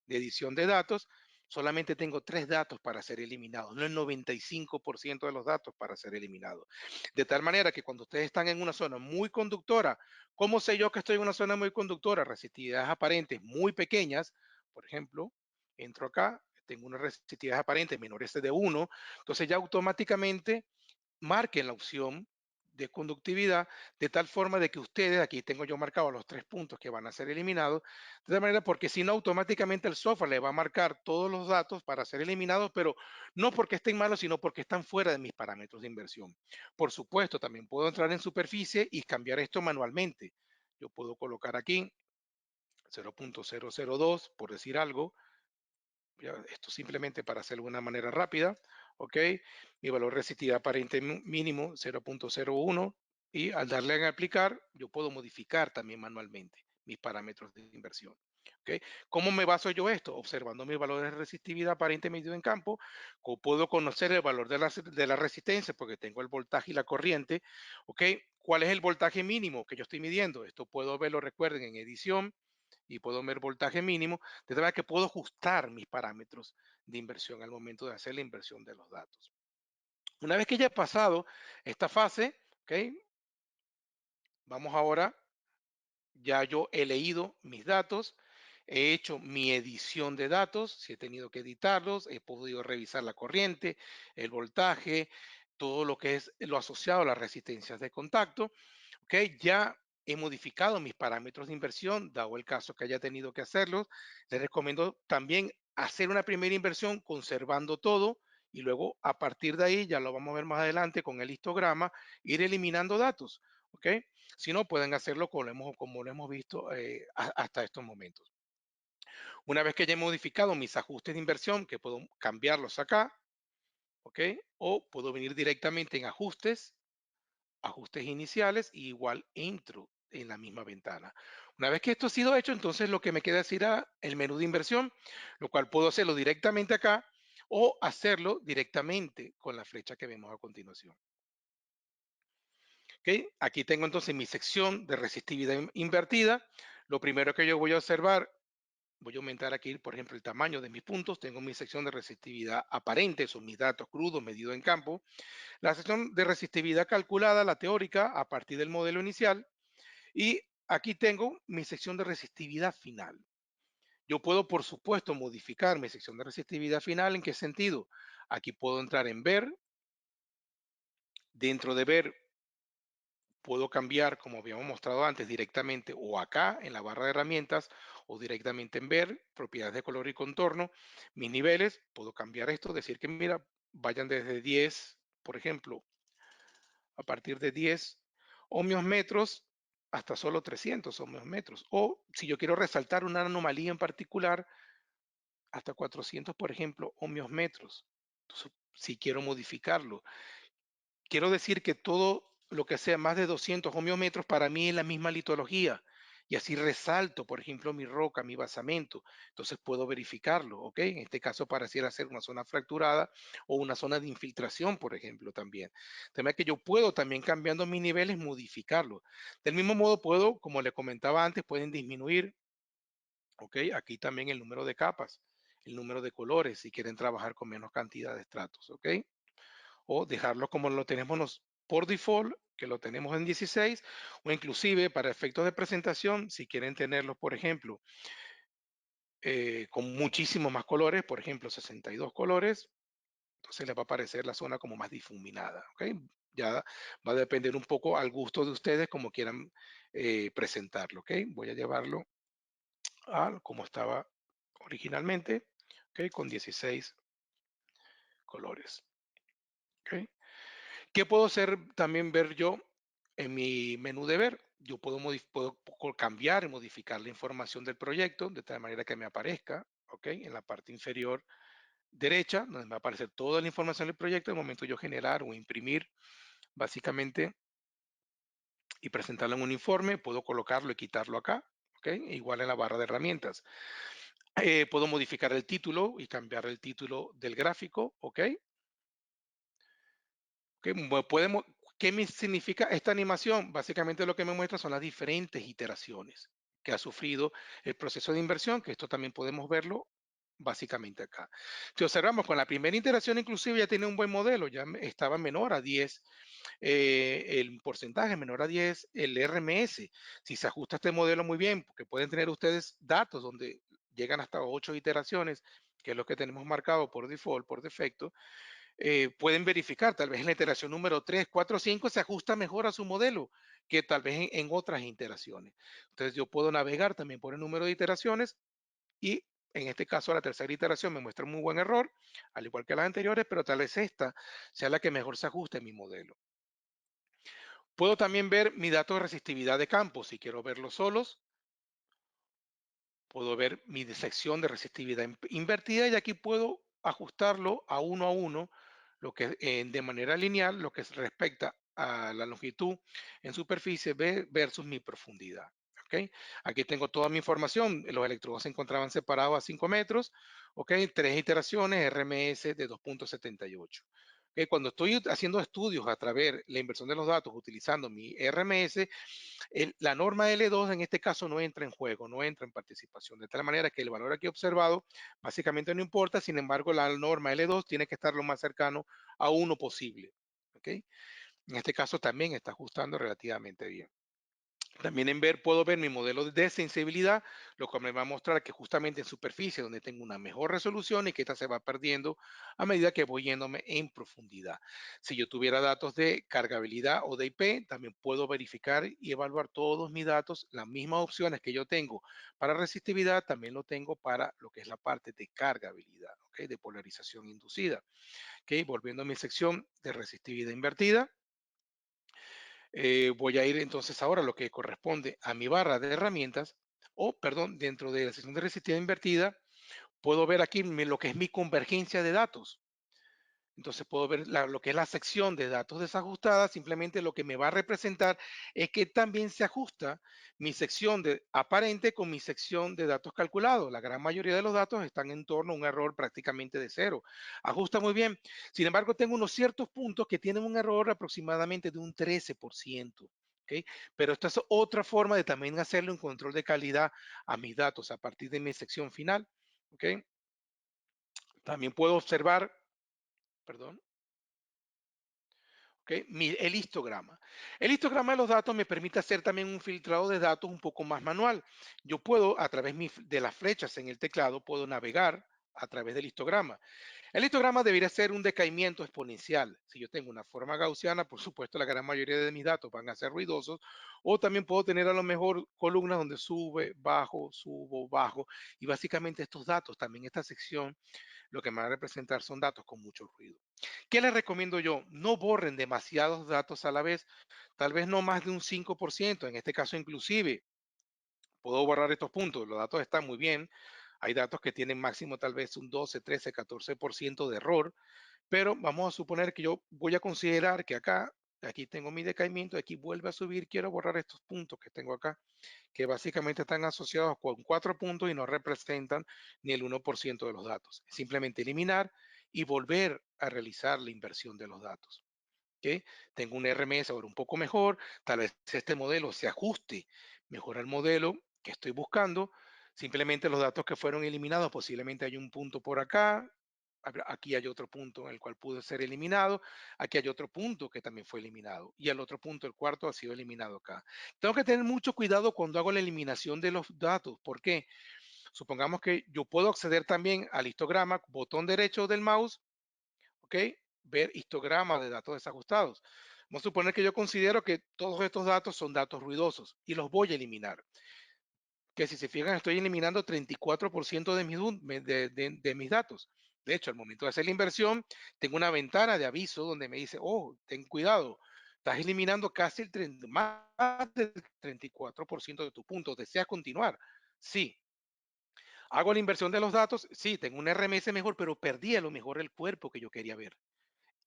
de edición de datos, solamente tengo 3 datos para ser eliminados, no el 95% de los datos para ser eliminados. De tal manera que cuando ustedes están en una zona muy conductora, ¿cómo sé yo que estoy en una zona muy conductora? Resistividades aparentes muy pequeñas, por ejemplo, entro acá, tengo una resistividad aparente menores de 1, entonces ya automáticamente marquen la opción de conductividad de tal forma de que ustedes, aquí tengo yo marcado los 3 puntos que van a ser eliminados, de tal manera porque si no automáticamente el software le va a marcar todos los datos para ser eliminados, pero no porque estén malos, sino porque están fuera de mis parámetros de inversión. Por supuesto, también puedo entrar en superficie y cambiar esto manualmente. Yo puedo colocar aquí 0.002, por decir algo, esto simplemente para hacerlo de una manera rápida, ¿ok? Mi valor de resistividad aparente mínimo 0.01 y al darle en aplicar, yo puedo modificar también manualmente mis parámetros de inversión. ¿Ok? ¿Cómo me baso yo esto? Observando mis valores de resistividad aparente medido en campo, puedo conocer el valor de la resistencia porque tengo el voltaje y la corriente. ¿Ok? ¿Cuál es el voltaje mínimo que yo estoy midiendo? Esto puedo verlo, recuerden, en edición y puedo ver voltaje mínimo, de tal manera que puedo ajustar mis parámetros de inversión al momento de hacer la inversión de los datos. Una vez que ya he pasado esta fase, ¿ok? Vamos ahora, ya yo he leído mis datos, he hecho mi edición de datos, si he tenido que editarlos, he podido revisar la corriente, el voltaje, todo lo que es lo asociado a las resistencias de contacto. ¿Ok? Ya he modificado mis parámetros de inversión, dado el caso que haya tenido que hacerlo. Les recomiendo también hacer una primera inversión conservando todo y luego a partir de ahí, ya lo vamos a ver más adelante con el histograma, ir eliminando datos. ¿Ok? Si no, pueden hacerlo como lo hemos visto hasta estos momentos. Una vez que ya he modificado mis ajustes de inversión, que puedo cambiarlos acá, ¿ok? O puedo venir directamente en ajustes, ajustes iniciales y igual entro en la misma ventana. Una vez que esto ha sido hecho, entonces lo que me queda es ir a el menú de inversión, lo cual puedo hacerlo directamente acá o hacerlo directamente con la flecha que vemos a continuación. ¿Ok? Aquí tengo entonces mi sección de resistividad invertida. Lo primero que yo voy a observar, voy a aumentar aquí, por ejemplo, el tamaño de mis puntos. Tengo mi sección de resistividad aparente, son mis datos crudos medidos en campo. La sección de resistividad calculada, la teórica, a partir del modelo inicial. Y aquí tengo mi sección de resistividad final. Yo puedo, por supuesto, modificar mi sección de resistividad final. ¿En qué sentido? Aquí puedo entrar en ver. Dentro de ver, puedo cambiar, como habíamos mostrado antes, directamente o acá en la barra de herramientas o directamente en ver, propiedades de color y contorno, mis niveles. Puedo cambiar esto, decir que, mira, vayan desde 10, por ejemplo, a partir de 10 ohmios metros hasta solo 300 ohmios metros. O si yo quiero resaltar una anomalía en particular, hasta 400, por ejemplo, ohmios metros. Entonces, si quiero modificarlo, quiero decir que todo lo que sea más de 200 ohmiómetros para mí es la misma litología. Y así resalto, por ejemplo, mi roca, mi basamento. Entonces puedo verificarlo, ¿ok? En este caso pareciera ser una zona fracturada o una zona de infiltración, por ejemplo, también. De manera que yo puedo también cambiando mis niveles modificarlo. Del mismo modo puedo, como le comentaba antes, pueden disminuir, ¿ok? Aquí también el número de capas, el número de colores, si quieren trabajar con menos cantidad de estratos, ¿ok? O dejarlo como lo tenemos por default, que lo tenemos en 16, o inclusive para efectos de presentación, si quieren tenerlos, por ejemplo, con muchísimos más colores, por ejemplo, 62 colores, entonces les va a aparecer la zona como más difuminada, ¿ok? Ya va a depender un poco al gusto de ustedes como quieran presentarlo, ¿ok? Voy a llevarlo a como estaba originalmente, ¿ok? Con 16 colores, ¿ok? ¿Qué puedo hacer también ver yo en mi menú de ver? Yo puedo cambiar y modificar la información del proyecto de tal manera que me aparezca, ¿ok? En la parte inferior derecha, donde me va a aparecer toda la información del proyecto, al momento de yo generar o imprimir básicamente y presentarlo en un informe, puedo colocarlo y quitarlo acá, ¿ok? Igual en la barra de herramientas. Puedo modificar el título y cambiar el título del gráfico, ¿ok? Podemos, ¿qué me significa esta animación? Básicamente lo que me muestra son las diferentes iteraciones que ha sufrido el proceso de inversión, que esto también podemos verlo básicamente acá. Si observamos con la primera iteración, inclusive ya tiene un buen modelo, ya estaba menor a 10, el porcentaje menor a 10, el RMS. Si se ajusta este modelo muy bien, porque pueden tener ustedes datos donde llegan hasta 8 iteraciones, que es lo que tenemos marcado por default, por defecto, pueden verificar, tal vez en la iteración número 3, 4, 5 se ajusta mejor a su modelo que tal vez en otras iteraciones. Entonces yo puedo navegar también por el número de iteraciones y en este caso la tercera iteración me muestra un muy buen error, al igual que las anteriores, pero tal vez esta sea la que mejor se ajuste a mi modelo. Puedo también ver mi dato de resistividad de campo. Si quiero verlos solos, puedo ver mi sección de resistividad invertida y aquí puedo ajustarlo a uno, lo que de manera lineal, lo que respecta a la longitud en superficie versus mi profundidad. ¿Ok? Aquí tengo toda mi información. Los electrodos se encontraban separados a 5 metros. ¿Ok? Tres iteraciones, RMS de 2,78. ¿Ok? Cuando estoy haciendo estudios a través de la inversión de los datos utilizando mi RMS, la norma L2 en este caso no entra en juego, no entra en participación, de tal manera que el valor aquí observado básicamente no importa, sin embargo la norma L2 tiene que estar lo más cercano a uno posible. ¿Ok? En este caso también está ajustando relativamente bien. También puedo ver mi modelo de sensibilidad, lo cual me va a mostrar que justamente en superficie donde tengo una mejor resolución y que esta se va perdiendo a medida que voy yéndome en profundidad. Si yo tuviera datos de cargabilidad o de IP, también puedo verificar y evaluar todos mis datos. Las mismas opciones que yo tengo para resistividad, también lo tengo para lo que es la parte de cargabilidad, ¿ok? De polarización inducida. ¿Ok? Volviendo a mi sección de resistividad invertida. Voy a ir entonces ahora a lo que corresponde a mi barra de herramientas, o perdón, dentro de la sección de resistencia invertida, puedo ver aquí lo que es mi convergencia de datos. Entonces puedo ver lo que es la sección de datos desajustada, simplemente lo que me va a representar es que también se ajusta mi sección de aparente con mi sección de datos calculados. La gran mayoría de los datos están en torno a un error prácticamente de cero. Ajusta muy bien. Sin embargo, tengo unos ciertos puntos que tienen un error aproximadamente de un 13%. ¿Ok? Pero esta es otra forma de también hacerle un control de calidad a mis datos a partir de mi sección final. ¿Ok? También puedo observar, perdón. ¿Ok? El histograma. El histograma de los datos me permite hacer también un filtrado de datos un poco más manual. Yo puedo, a través de las flechas en el teclado, puedo navegar a través del histograma. El histograma debería ser un decaimiento exponencial. Si yo tengo una forma gaussiana, por supuesto, la gran mayoría de mis datos van a ser ruidosos, o también puedo tener a lo mejor columnas donde sube, bajo, subo, bajo, y básicamente estos datos, también esta sección, lo que me va a representar son datos con mucho ruido. ¿Qué les recomiendo yo? No borren demasiados datos a la vez, tal vez no más de un 5%. En este caso inclusive puedo borrar estos puntos, los datos están muy bien, hay datos que tienen máximo tal vez un 12, 13, 14% de error, pero vamos a suponer que yo voy a considerar que acá, aquí tengo mi decaimiento, aquí vuelve a subir, quiero borrar estos puntos que tengo acá, que básicamente están asociados con 4 puntos y no representan ni el 1% de los datos. Simplemente eliminar y volver a realizar la inversión de los datos. ¿Ok? Tengo un RMS ahora un poco mejor, tal vez este modelo se ajuste mejor al modelo que estoy buscando. Simplemente los datos que fueron eliminados, posiblemente hay un punto por acá, aquí hay otro punto en el cual pudo ser eliminado, aquí hay otro punto que también fue eliminado y el otro punto, el cuarto, ha sido eliminado acá. Tengo que tener mucho cuidado cuando hago la eliminación de los datos. ¿Por qué? Supongamos que yo puedo acceder también al histograma, botón derecho del mouse, ¿ok? Ver histograma de datos desajustados. Vamos a suponer que yo considero que todos estos datos son datos ruidosos y los voy a eliminar. Que si se fijan, estoy eliminando 34% de mis datos. De hecho, al momento de hacer la inversión, tengo una ventana de aviso donde me dice, oh, ten cuidado, estás eliminando casi más del 34% de tus puntos. ¿Deseas continuar? Sí. Hago la inversión de los datos, sí, tengo un RMS mejor, pero perdí a lo mejor el cuerpo que yo quería ver.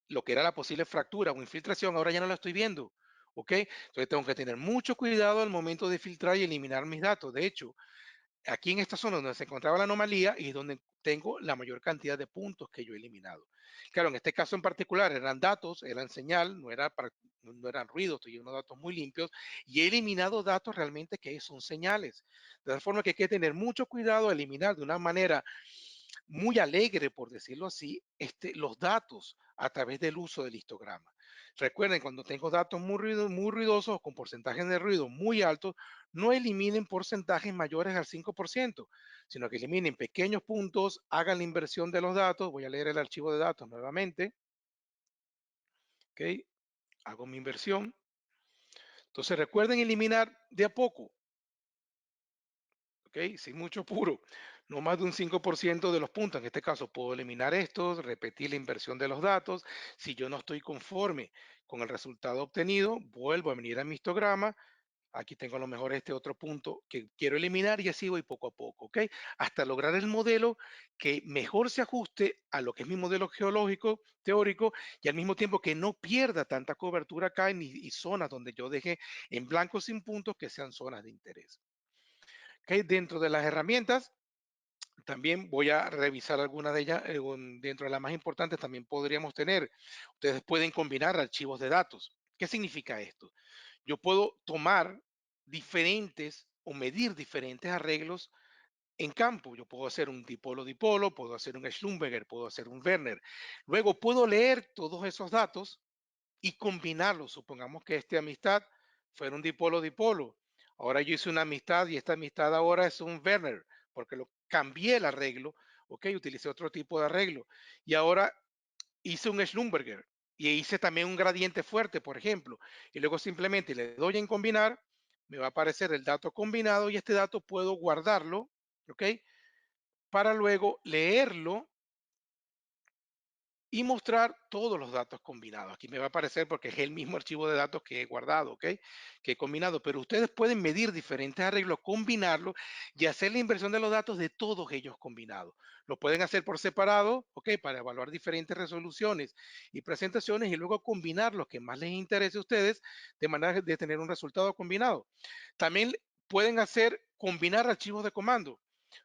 Lo que era la posible fractura o infiltración, ahora ya no la estoy viendo. ¿ok? Entonces tengo que tener mucho cuidado al momento de filtrar y eliminar mis datos. De hecho, aquí en esta zona donde se encontraba la anomalía y donde tengo la mayor cantidad de puntos que yo he eliminado. Claro, en este caso en particular eran datos, eran señal, no eran ruidos, estoy unos datos muy limpios y he eliminado datos realmente que son señales. De tal forma que hay que tener mucho cuidado a eliminar de una manera muy alegre, por decirlo así, los datos a través del uso del histograma. Recuerden, cuando tengo datos muy ruidosos o con porcentajes de ruido muy altos, no eliminen porcentajes mayores al 5%, sino que eliminen pequeños puntos, hagan la inversión de los datos. Voy a leer el archivo de datos nuevamente. ¿Ok? Hago mi inversión. Entonces recuerden eliminar de a poco. ¿Ok? Sin mucho puro, no más de un 5% de los puntos. En este caso puedo eliminar estos, repetir la inversión de los datos. Si yo no estoy conforme con el resultado obtenido, vuelvo a venir a mi histograma. Aquí tengo a lo mejor este otro punto que quiero eliminar y así voy poco a poco, ¿ok? Hasta lograr el modelo que mejor se ajuste a lo que es mi modelo geológico teórico y al mismo tiempo que no pierda tanta cobertura acá y zonas donde yo deje en blanco sin puntos que sean zonas de interés. ¿Ok? Dentro de las herramientas, también voy a revisar algunas de ellas. Dentro de las más importantes también podríamos tener, ustedes pueden combinar archivos de datos. ¿Qué significa esto? Yo puedo tomar diferentes o medir diferentes arreglos en campo. Yo puedo hacer un dipolo-dipolo, puedo hacer un Schlumberger, puedo hacer un Werner. Luego puedo leer todos esos datos y combinarlos. Supongamos que esta amistad fuera un dipolo-dipolo. Ahora yo hice una amistad y esta amistad ahora es un Werner, porque lo cambié el arreglo, ok, utilicé otro tipo de arreglo. Y ahora hice un Schlumberger y hice también un gradiente fuerte, por ejemplo. Y luego simplemente le doy en combinar, me va a aparecer el dato combinado y este dato puedo guardarlo, ok, para luego leerlo y mostrar todos los datos combinados. Aquí me va a aparecer porque es el mismo archivo de datos que he guardado, ¿ok? Que he combinado, pero ustedes pueden medir diferentes arreglos, combinarlos y hacer la inversión de los datos de todos ellos combinados. Lo pueden hacer por separado, ¿ok? Para evaluar diferentes resoluciones y presentaciones y luego combinar los que más les interese a ustedes de manera de tener un resultado combinado. También pueden hacer combinar archivos de comando.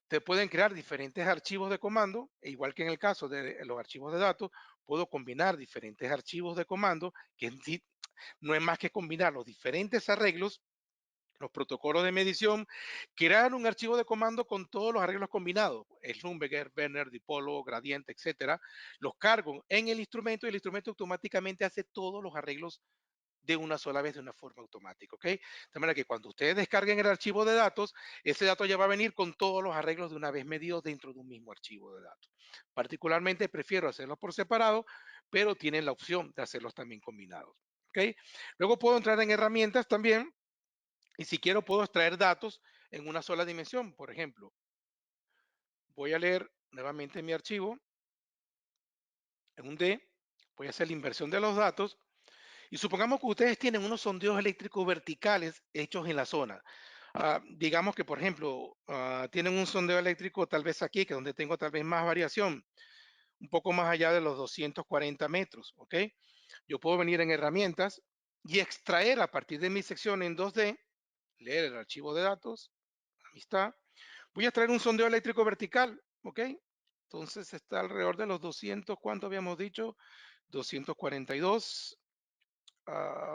Te pueden crear diferentes archivos de comando, e igual que en el caso de los archivos de datos, puedo combinar diferentes archivos de comando, que en sí no es más que combinar los diferentes arreglos, los protocolos de medición, crear un archivo de comando con todos los arreglos combinados, Schlumberger, Werner, Dipolo, Gradiente, etcétera. Los cargo en el instrumento y el instrumento automáticamente hace todos los arreglos de una sola vez de una forma automática, ¿ok? De manera que cuando ustedes descarguen el archivo de datos, ese dato ya va a venir con todos los arreglos de una vez medidos dentro de un mismo archivo de datos. Particularmente prefiero hacerlos por separado, pero tienen la opción de hacerlos también combinados, ¿ok? Luego puedo entrar en herramientas también y si quiero puedo extraer datos en una sola dimensión. Por ejemplo, voy a leer nuevamente mi archivo en un D, voy a hacer la inversión de los datos. Y supongamos que ustedes tienen unos sondeos eléctricos verticales hechos en la zona. Digamos que, por ejemplo, tienen un sondeo eléctrico tal vez aquí, que es donde tengo tal vez más variación, un poco más allá de los 240 metros, ¿ok? Yo puedo venir en herramientas y extraer a partir de mi sección en 2D, leer el archivo de datos, amistad. Voy a extraer un sondeo eléctrico vertical, ¿ok? Entonces está alrededor de los 200, ¿cuánto habíamos dicho? 242,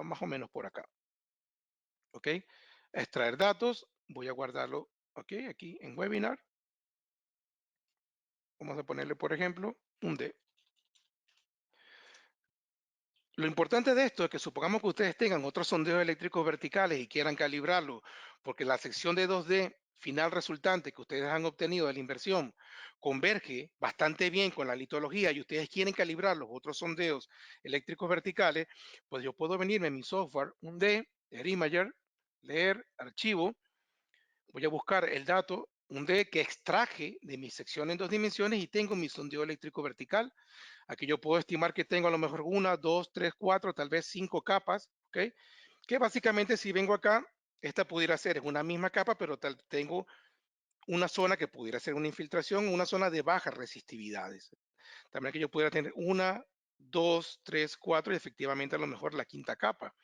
más o menos por acá. ¿Ok? Extraer datos, voy a guardarlo, ¿ok? Aquí en webinar, vamos a ponerle, por ejemplo, un D. Lo importante de esto es que supongamos que ustedes tengan otros sondeos eléctricos verticales y quieran calibrarlo, porque la sección de 2D final resultante que ustedes han obtenido de la inversión converge bastante bien con la litología y ustedes quieren calibrar los otros sondeos eléctricos verticales, pues yo puedo venirme en mi software, un D, Imager, leer, archivo. Voy a buscar el dato, un D que extraje de mi sección en dos dimensiones y tengo mi sondeo eléctrico vertical. Aquí yo puedo estimar que tengo a lo mejor una, dos, tres, cuatro, tal vez cinco capas, ¿ok? Que básicamente si vengo acá, esta pudiera ser una misma capa, pero tengo una zona que pudiera ser una infiltración, una zona de bajas resistividades. También que yo pudiera tener una, dos, tres, cuatro y efectivamente a lo mejor la quinta capa.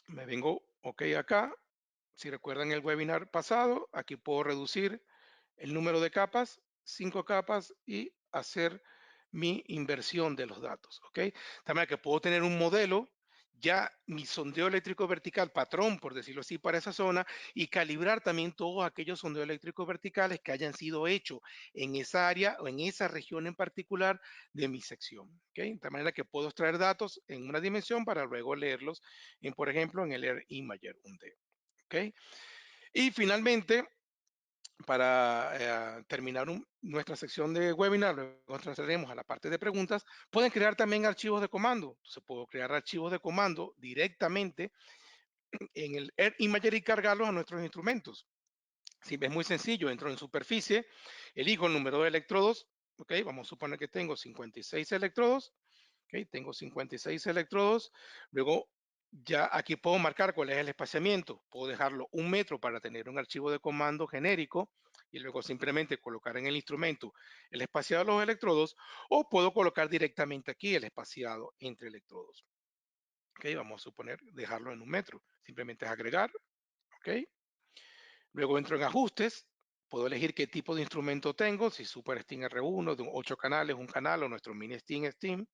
Me vengo, ok, acá. Si recuerdan el webinar pasado, aquí puedo reducir el número de capas, 5 capas y hacer mi inversión de los datos, ¿ok? También que puedo tener un modelo, ya mi sondeo eléctrico vertical, patrón, por decirlo así, para esa zona y calibrar también todos aquellos sondeos eléctricos verticales que hayan sido hechos en esa área o en esa región en particular de mi sección, ¿ok? De manera que puedo extraer datos en una dimensión para luego leerlos en, por ejemplo, en el Air Imager 1D, ¿ok? Y finalmente, para terminar nuestra sección de webinar, luego nos transferiremos a la parte de preguntas, pueden crear también archivos de comando. Entonces puedo crear archivos de comando directamente en el Air Imager y cargarlos a nuestros instrumentos. Si es muy sencillo, entro en superficie, elijo el número de electrodos, ok, vamos a suponer que tengo 56 electrodos, ok, tengo 56 electrodos, luego ya aquí puedo marcar cuál es el espaciamiento, puedo dejarlo 1 metro para tener un archivo de comando genérico y luego simplemente colocar en el instrumento el espaciado de los electrodos o puedo colocar directamente aquí el espaciado entre electrodos. Ok, vamos a suponer dejarlo en 1 metro, simplemente es agregar, ok. Luego entro en ajustes, puedo elegir qué tipo de instrumento tengo, si Super Steam R1 de 8 canales, un canal o nuestro Mini Steam.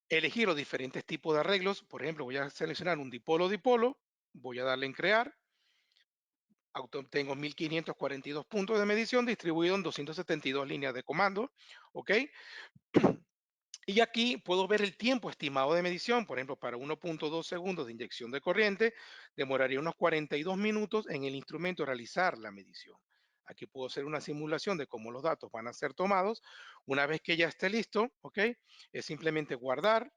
Elegir los diferentes tipos de arreglos, por ejemplo, voy a seleccionar un dipolo-dipolo, voy a darle en crear, obtengo 1542 puntos de medición distribuidos en 272 líneas de comando, ¿ok? Y aquí puedo ver el tiempo estimado de medición, por ejemplo, para 1.2 segundos de inyección de corriente, demoraría unos 42 minutos en el instrumento realizar la medición. Aquí puedo hacer una simulación de cómo los datos van a ser tomados. Una vez que ya esté listo, ¿ok? Es simplemente guardar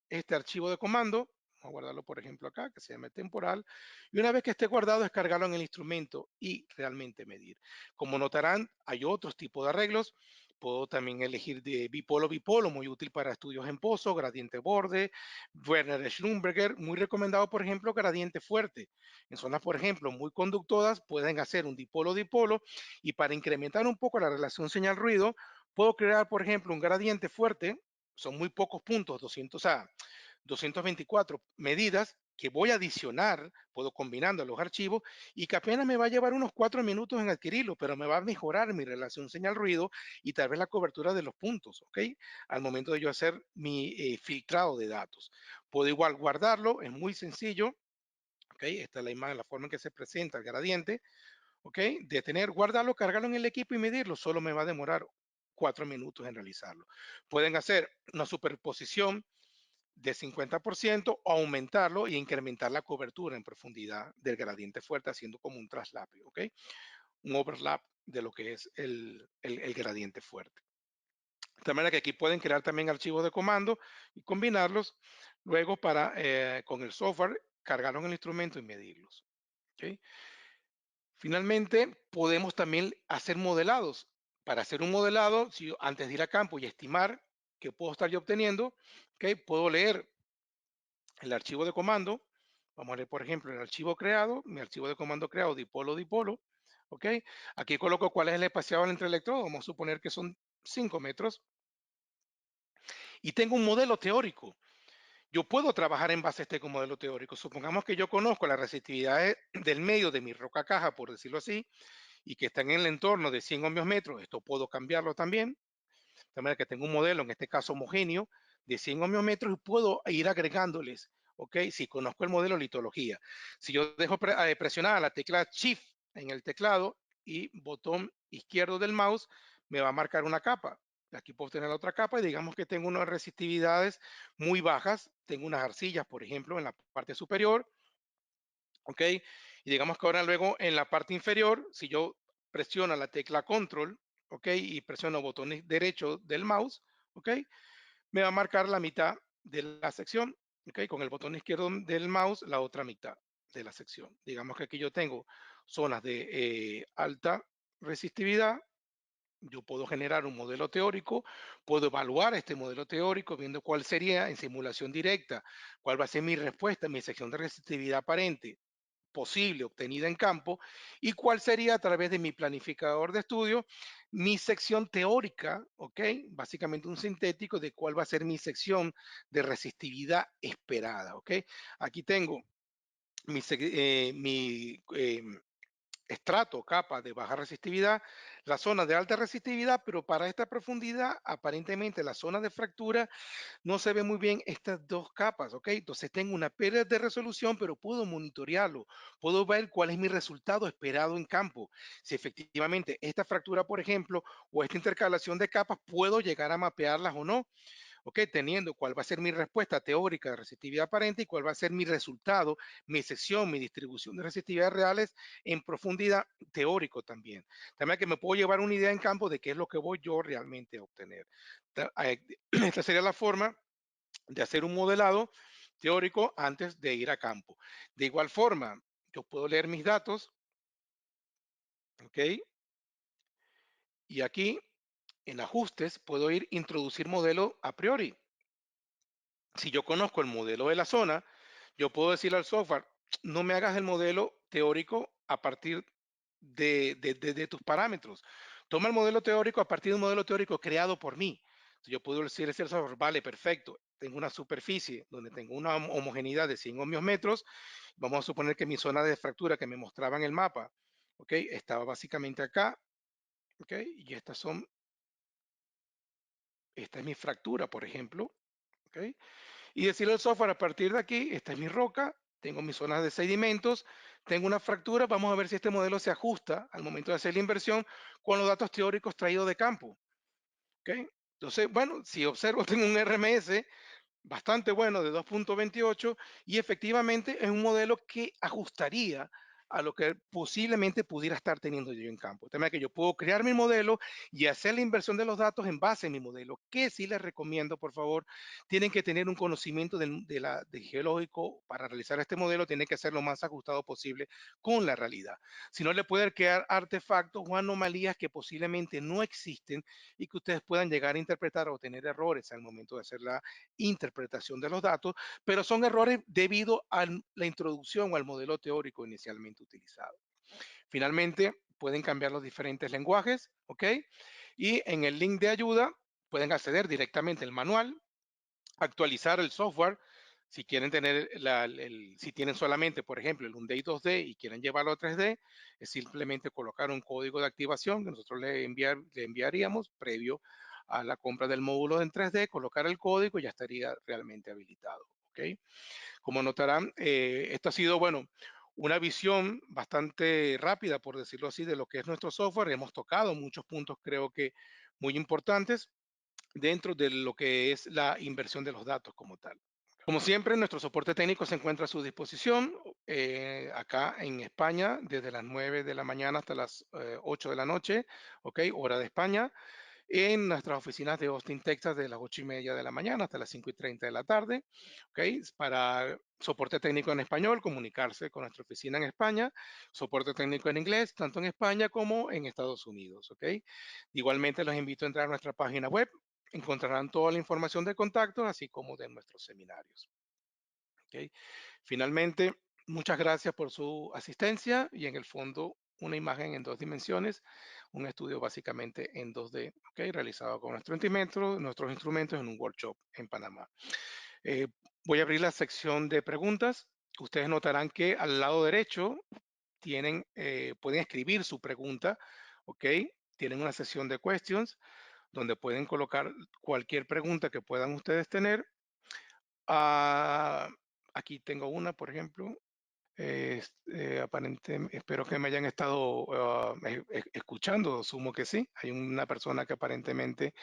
este archivo de comando. Vamos a guardarlo, por ejemplo, acá, que se llama temporal. Y una vez que esté guardado, descargarlo en el instrumento y realmente medir. Como notarán, hay otros tipos de arreglos. Puedo también elegir de bipolo-bipolo, muy útil para estudios en pozo, gradiente borde, Werner Schlumberger, muy recomendado, por ejemplo, gradiente fuerte. En zonas, por ejemplo, muy conductoras, pueden hacer un dipolo-dipolo y para incrementar un poco la relación señal-ruido, puedo crear, por ejemplo, un gradiente fuerte, son muy pocos puntos, 200, 224 medidas que voy a adicionar, puedo combinando los archivos y que apenas me va a llevar unos 4 minutos en adquirirlo, pero me va a mejorar mi relación señal-ruido y tal vez la cobertura de los puntos, ¿ok? Al momento de yo hacer mi filtrado de datos. Puedo igual guardarlo, es muy sencillo, ¿ok? Esta es la imagen, la forma en que se presenta el gradiente, ¿ok? Detener, guardarlo, cargarlo en el equipo y medirlo, solo me va a demorar 4 minutos en realizarlo. Pueden hacer una superposición de 50% o aumentarlo y incrementar la cobertura en profundidad del gradiente fuerte haciendo como un traslape, ¿ok? Un overlap de lo que es el gradiente fuerte. De tal manera que aquí pueden crear también archivos de comando y combinarlos luego para con el software, cargarlo en el instrumento y medirlos, ¿ok? Finalmente, podemos también hacer modelados. Para hacer un modelado, si yo, antes de ir a campo y estimar qué puedo estar yo obteniendo, ¿ok? Puedo leer el archivo de comando. Vamos a leer, por ejemplo, el archivo creado, mi archivo de comando creado, dipolo-dipolo. ¿Ok? Aquí coloco cuál es el espaciado entre electrodos. Vamos a suponer que son 5 metros. Y tengo un modelo teórico. Yo puedo trabajar en base a este modelo teórico. Supongamos que yo conozco las resistividades del medio de mi roca caja, por decirlo así, y que están en el entorno de 100 ohmios metros. Esto puedo cambiarlo también. De manera que tengo un modelo, en este caso homogéneo, de 100 ohmiometros y puedo ir agregándoles, ¿ok? Si conozco el modelo litología. Si yo dejo presionada la tecla Shift en el teclado y botón izquierdo del mouse, me va a marcar una capa. Aquí puedo tener la otra capa y digamos que tengo unas resistividades muy bajas. Tengo unas arcillas, por ejemplo, en la parte superior, ¿ok? Y digamos que ahora luego en la parte inferior, si yo presiono la tecla Control, ¿ok? Y presiono botón derecho del mouse, ¿ok? Me va a marcar la mitad de la sección, ¿ok? Con el botón izquierdo del mouse, la otra mitad de la sección. Digamos que aquí yo tengo zonas de alta resistividad. Yo puedo generar un modelo teórico, puedo evaluar este modelo teórico viendo cuál sería en simulación directa, cuál va a ser mi respuesta en mi sección de resistividad aparente posible obtenida en campo y cuál sería a través de mi planificador de estudio mi sección teórica, ¿ok? Básicamente un sintético de cuál va a ser mi sección de resistividad esperada, ¿ok? Aquí tengo mi estrato, capa de baja resistividad, la zona de alta resistividad, pero para esta profundidad, aparentemente la zona de fractura no se ve muy bien estas dos capas, ¿ok? Entonces tengo una pérdida de resolución, pero puedo monitorearlo, puedo ver cuál es mi resultado esperado en campo. Si efectivamente esta fractura, por ejemplo, o esta intercalación de capas, puedo llegar a mapearlas o no. ¿Ok? Teniendo cuál va a ser mi respuesta teórica de resistividad aparente y cuál va a ser mi resultado, mi sección, mi distribución de resistividades reales en profundidad teórico también. También que me puedo llevar una idea en campo de qué es lo que voy yo realmente a obtener. Esta sería la forma de hacer un modelado teórico antes de ir a campo. De igual forma, yo puedo leer mis datos, ¿ok? Y aquí en ajustes puedo ir introducir modelo a priori. Si yo conozco el modelo de la zona, yo puedo decirle al software, no me hagas el modelo teórico a partir de tus parámetros. Toma el modelo teórico a partir de un modelo teórico creado por mí. Entonces, yo puedo decirle al software, vale, perfecto, tengo una superficie donde tengo una homogeneidad de 100 ohmios metros. Vamos a suponer que mi zona de fractura que me mostraba en el mapa, ¿ok? Estaba básicamente acá, ¿ok? Y esta es mi fractura, por ejemplo, ¿ok? Y decirle al software, a partir de aquí, esta es mi roca, tengo mis zonas de sedimentos, tengo una fractura, vamos a ver si este modelo se ajusta al momento de hacer la inversión con los datos teóricos traídos de campo. ¿Ok? Entonces, bueno, si observo, tengo un RMS bastante bueno de 2.28 y efectivamente es un modelo que ajustaría a lo que posiblemente pudiera estar teniendo yo en campo. El tema es que yo puedo crear mi modelo y hacer la inversión de los datos en base a mi modelo, que sí les recomiendo, por favor, tienen que tener un conocimiento de geológico para realizar este modelo, tiene que ser lo más ajustado posible con la realidad. Si no, le pueden crear artefactos o anomalías que posiblemente no existen y que ustedes puedan llegar a interpretar o tener errores al momento de hacer la interpretación de los datos, pero son errores debido a la introducción o al modelo teórico inicialmente utilizado. Finalmente, pueden cambiar los diferentes lenguajes, ¿ok? Y en el link de ayuda pueden acceder directamente al manual, actualizar el software. Si quieren tener, si tienen solamente, por ejemplo, el 1D y 2D y quieren llevarlo a 3D, es simplemente colocar un código de activación que nosotros le enviaríamos previo a la compra del módulo en 3D, colocar el código y ya estaría realmente habilitado. ¿Ok? Como notarán, esto ha sido, bueno, una visión bastante rápida, por decirlo así, de lo que es nuestro software. Hemos tocado muchos puntos, creo que muy importantes dentro de lo que es la inversión de los datos como tal. Como siempre, nuestro soporte técnico se encuentra a su disposición acá en España desde las 9 de la mañana hasta las 8 de la noche, ¿ok? Hora de España, en nuestras oficinas de Austin, Texas, de las 8:30 de la mañana hasta las 5:30 de la tarde, ¿ok? Para soporte técnico en español, comunicarse con nuestra oficina en España, soporte técnico en inglés, tanto en España como en Estados Unidos, ¿ok? Igualmente los invito a entrar a nuestra página web, encontrarán toda la información de contacto, así como de nuestros seminarios, ¿ok? Finalmente, muchas gracias por su asistencia y en el fondo una imagen en 2 dimensiones, un estudio básicamente en 2D, ¿ok? Realizado con nuestros instrumentos en un workshop en Panamá. Eh, Voy a abrir la sección de preguntas. Ustedes notarán que al lado derecho pueden escribir su pregunta, ¿ok? Tienen una sección de questions donde pueden colocar cualquier pregunta que puedan ustedes tener. Ah, aquí tengo una, por ejemplo. Espero que me hayan estado escuchando, sumo que sí. Hay una persona que aparentemente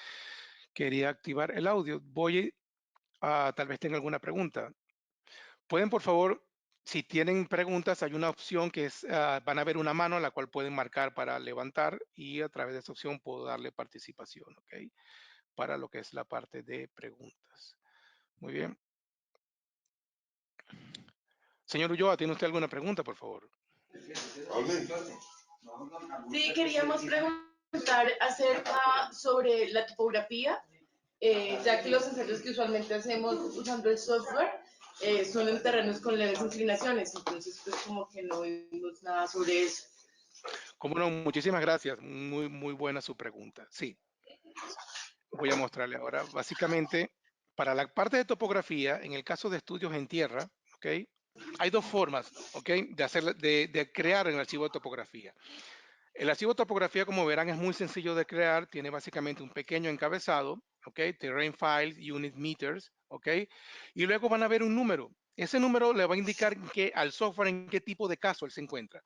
quería activar el audio. Tal vez tenga alguna pregunta. Pueden, por favor, si tienen preguntas, hay una opción que es, van a ver una mano a la cual pueden marcar para levantar y a través de esa opción puedo darle participación, ¿ok? Para lo que es la parte de preguntas. Muy bien. Señor Ulloa, ¿tiene usted alguna pregunta, por favor? Sí, queríamos preguntar acerca sobre la topografía, ya que los ensayos que usualmente hacemos usando el software son en terrenos con leves inclinaciones, entonces pues como que no vimos nada sobre eso. Como no, muchísimas gracias. Muy, muy buena su pregunta. Sí, voy a mostrarle ahora. Básicamente, para la parte de topografía, en el caso de estudios en tierra, ¿ok? Hay dos formas, ¿ok? De crear el archivo de topografía. El archivo de topografía, como verán, es muy sencillo de crear. Tiene básicamente un pequeño encabezado, ¿ok? Terrain files, unit meters, ¿ok? Y luego van a ver un número. Ese número le va a indicar al software en qué tipo de caso él se encuentra.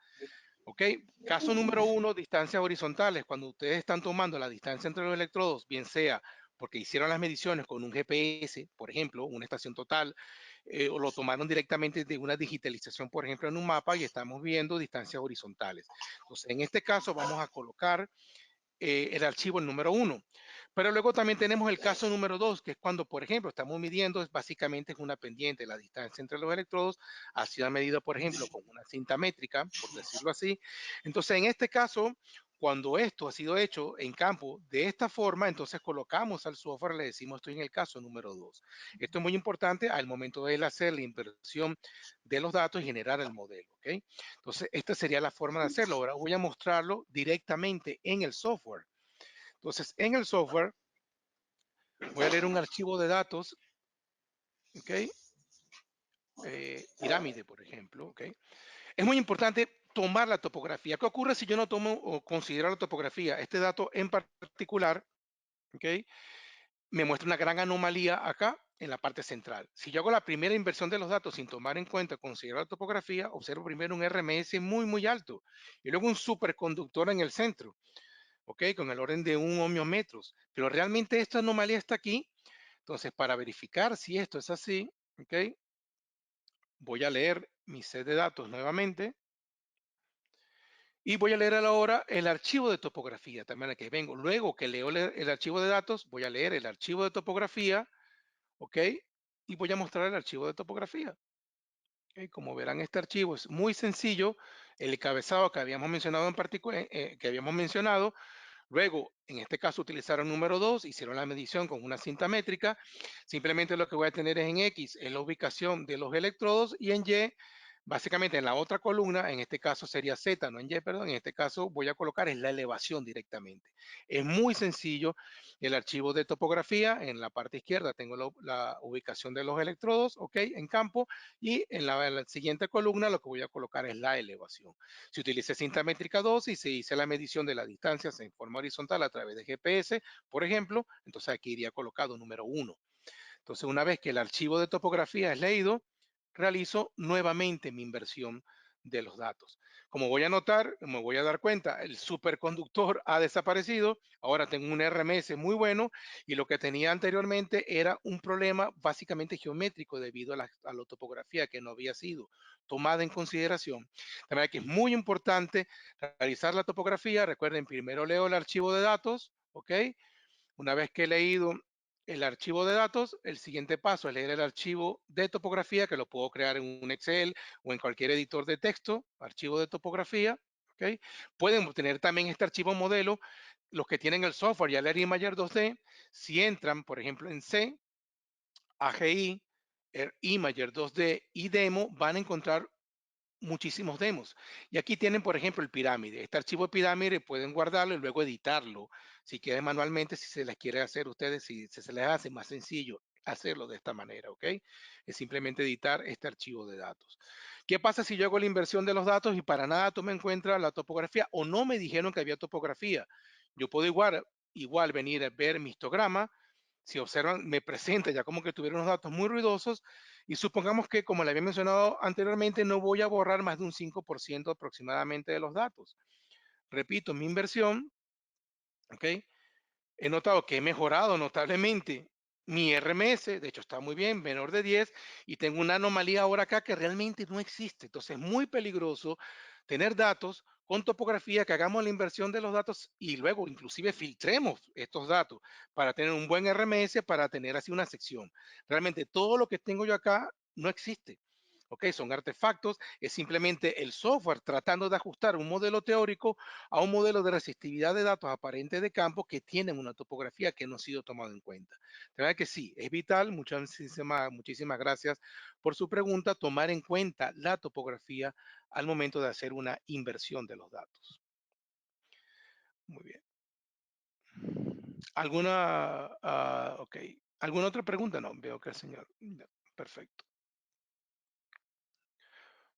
¿Ok? Caso número uno, distancias horizontales. Cuando ustedes están tomando la distancia entre los electrodos, bien sea porque hicieron las mediciones con un GPS, por ejemplo, una estación total, o lo tomaron directamente de una digitalización, por ejemplo, en un mapa y estamos viendo distancias horizontales. Entonces, en este caso vamos a colocar el archivo el número uno. Pero luego también tenemos el caso número dos, que es cuando, por ejemplo, estamos midiendo, es básicamente es una pendiente, la distancia entre los electrodos ha sido medida, por ejemplo, con una cinta métrica, por decirlo así. Entonces, en este caso, cuando esto ha sido hecho en campo de esta forma, entonces colocamos al software, le decimos estoy en el caso número 2. Esto es muy importante al momento de él hacer la inversión de los datos y generar el modelo. ¿Ok? Entonces, esta sería la forma de hacerlo. Ahora voy a mostrarlo directamente en el software. Entonces, en el software voy a leer un archivo de datos, ¿ok? Pirámide, por ejemplo, ¿ok? Es muy importante tomar la topografía. ¿Qué ocurre si yo no tomo o considero la topografía? Este dato en particular, ¿ok? Me muestra una gran anomalía acá en la parte central. Si yo hago la primera inversión de los datos sin tomar en cuenta, considerar la topografía, observo primero un RMS muy, muy alto y luego un superconductor en el centro. ¿Ok? Con el orden de un ohmio metros. Pero realmente esta anomalía está aquí. Entonces, para verificar si esto es así, ¿ok? Voy a leer mi set de datos nuevamente y voy a leer ahora el archivo de topografía. También aquí vengo. Luego que leo el archivo de datos, voy a leer el archivo de topografía, ¿ok? Y voy a mostrar el archivo de topografía. ¿Ok? Como verán, este archivo es muy sencillo. El encabezado que habíamos mencionado en particular, que habíamos mencionado. Luego, en este caso, utilizaron número 2, hicieron la medición con una cinta métrica. Simplemente lo que voy a tener es en X, es la ubicación de los electrodos y en Y, básicamente en la otra columna, en este caso sería Z, no en Y, perdón, en este caso voy a colocar es la elevación directamente. Es muy sencillo el archivo de topografía. En la parte izquierda tengo la ubicación de los electrodos, ok, en campo, y en la siguiente columna lo que voy a colocar es la elevación. Si utilicé cinta métrica 2 y se hice la medición de las distancias en forma horizontal a través de GPS, por ejemplo, entonces aquí iría colocado número uno. Entonces, una vez que el archivo de topografía es leído, realizo nuevamente mi inversión de los datos. Como voy a notar, me voy a dar cuenta, el superconductor ha desaparecido, ahora tengo un RMS muy bueno y lo que tenía anteriormente era un problema básicamente geométrico debido a la topografía que no había sido tomada en consideración. También que es muy importante realizar la topografía. Recuerden, primero leo el archivo de datos, ¿ok? Una vez que he leído el archivo de datos, el siguiente paso es leer el archivo de topografía, que lo puedo crear en un Excel o en cualquier editor de texto, archivo de topografía. ¿Ok? Pueden obtener también este archivo modelo los que tienen el software ya el Imager 2D. Si entran, por ejemplo, en C, AGI, Imager 2D y Demo, van a encontrar muchísimos demos. Y aquí tienen, por ejemplo, el pirámide. Este archivo de pirámide pueden guardarlo y luego editarlo si quieren manualmente, si se les quiere hacer ustedes, si se les hace más sencillo hacerlo de esta manera, ¿ok? Es simplemente editar este archivo de datos. ¿Qué pasa si yo hago la inversión de los datos y para nada tome en cuenta la topografía o no me dijeron que había topografía? Yo puedo igual venir a ver mi histograma. Si observan, me presenta ya como que tuvieron unos datos muy ruidosos y supongamos que, como le había mencionado anteriormente, no voy a borrar más de un 5% aproximadamente de los datos. Repito, mi inversión, ¿ok? He notado que he mejorado notablemente mi RMS, de hecho está muy bien, menor de 10, y tengo una anomalía ahora acá que realmente no existe. Entonces es muy peligroso tener datos con topografía, que hagamos la inversión de los datos y luego inclusive filtremos estos datos para tener un buen RMS, para tener así una sección. Realmente todo lo que tengo yo acá no existe. ¿Ok? Son artefactos, es simplemente el software tratando de ajustar un modelo teórico a un modelo de resistividad de datos aparentes de campo que tienen una topografía que no ha sido tomado en cuenta. De verdad que sí, es vital. Muchísimas gracias por su pregunta. Tomar en cuenta la topografía al momento de hacer una inversión de los datos. Muy bien. Ok. ¿Alguna otra pregunta? No, veo que el señor. No, perfecto.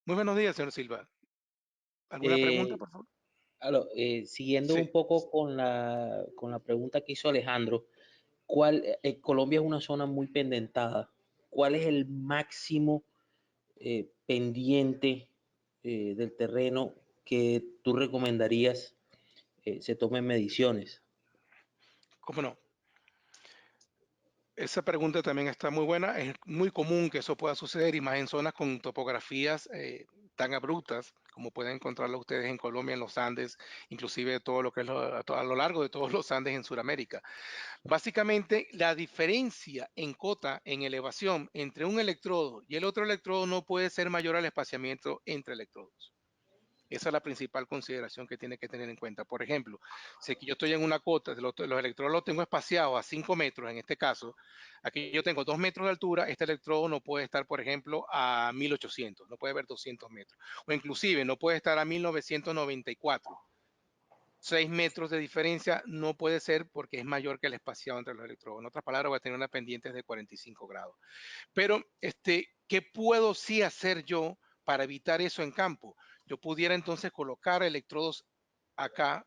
Muy buenos días, señor Silva. ¿Alguna pregunta, Eh, por favor? Siguiendo Sí, un poco con la pregunta que hizo Alejandro, Colombia es una zona muy pendentada. ¿Cuál es el máximo pendiente del terreno que tú recomendarías se tomen mediciones? cómo no. Esa pregunta también está muy buena. Es muy común que eso pueda suceder y más en zonas con topografías tan abruptas como pueden encontrarlo ustedes en Colombia, en los Andes, inclusive todo lo que es a lo largo de todos los Andes en Sudamérica. Básicamente, la diferencia en cota, en elevación entre un electrodo y el otro electrodo no puede ser mayor al espaciamiento entre electrodos. Esa es la principal consideración que tiene que tener en cuenta. Por ejemplo, si aquí yo estoy en una cota, los electrodos los tengo espaciados a 5 metros, en este caso, aquí yo tengo 2 metros de altura, este electrodo no puede estar, por ejemplo, a 1800, no puede haber 200 metros, o inclusive no puede estar a 1994. 6 metros de diferencia no puede ser porque es mayor que el espaciado entre los electrodos. En otras palabras, voy a tener una pendiente de 45 grados. Pero, ¿qué puedo sí hacer yo para evitar eso en campo? Yo pudiera entonces colocar electrodos acá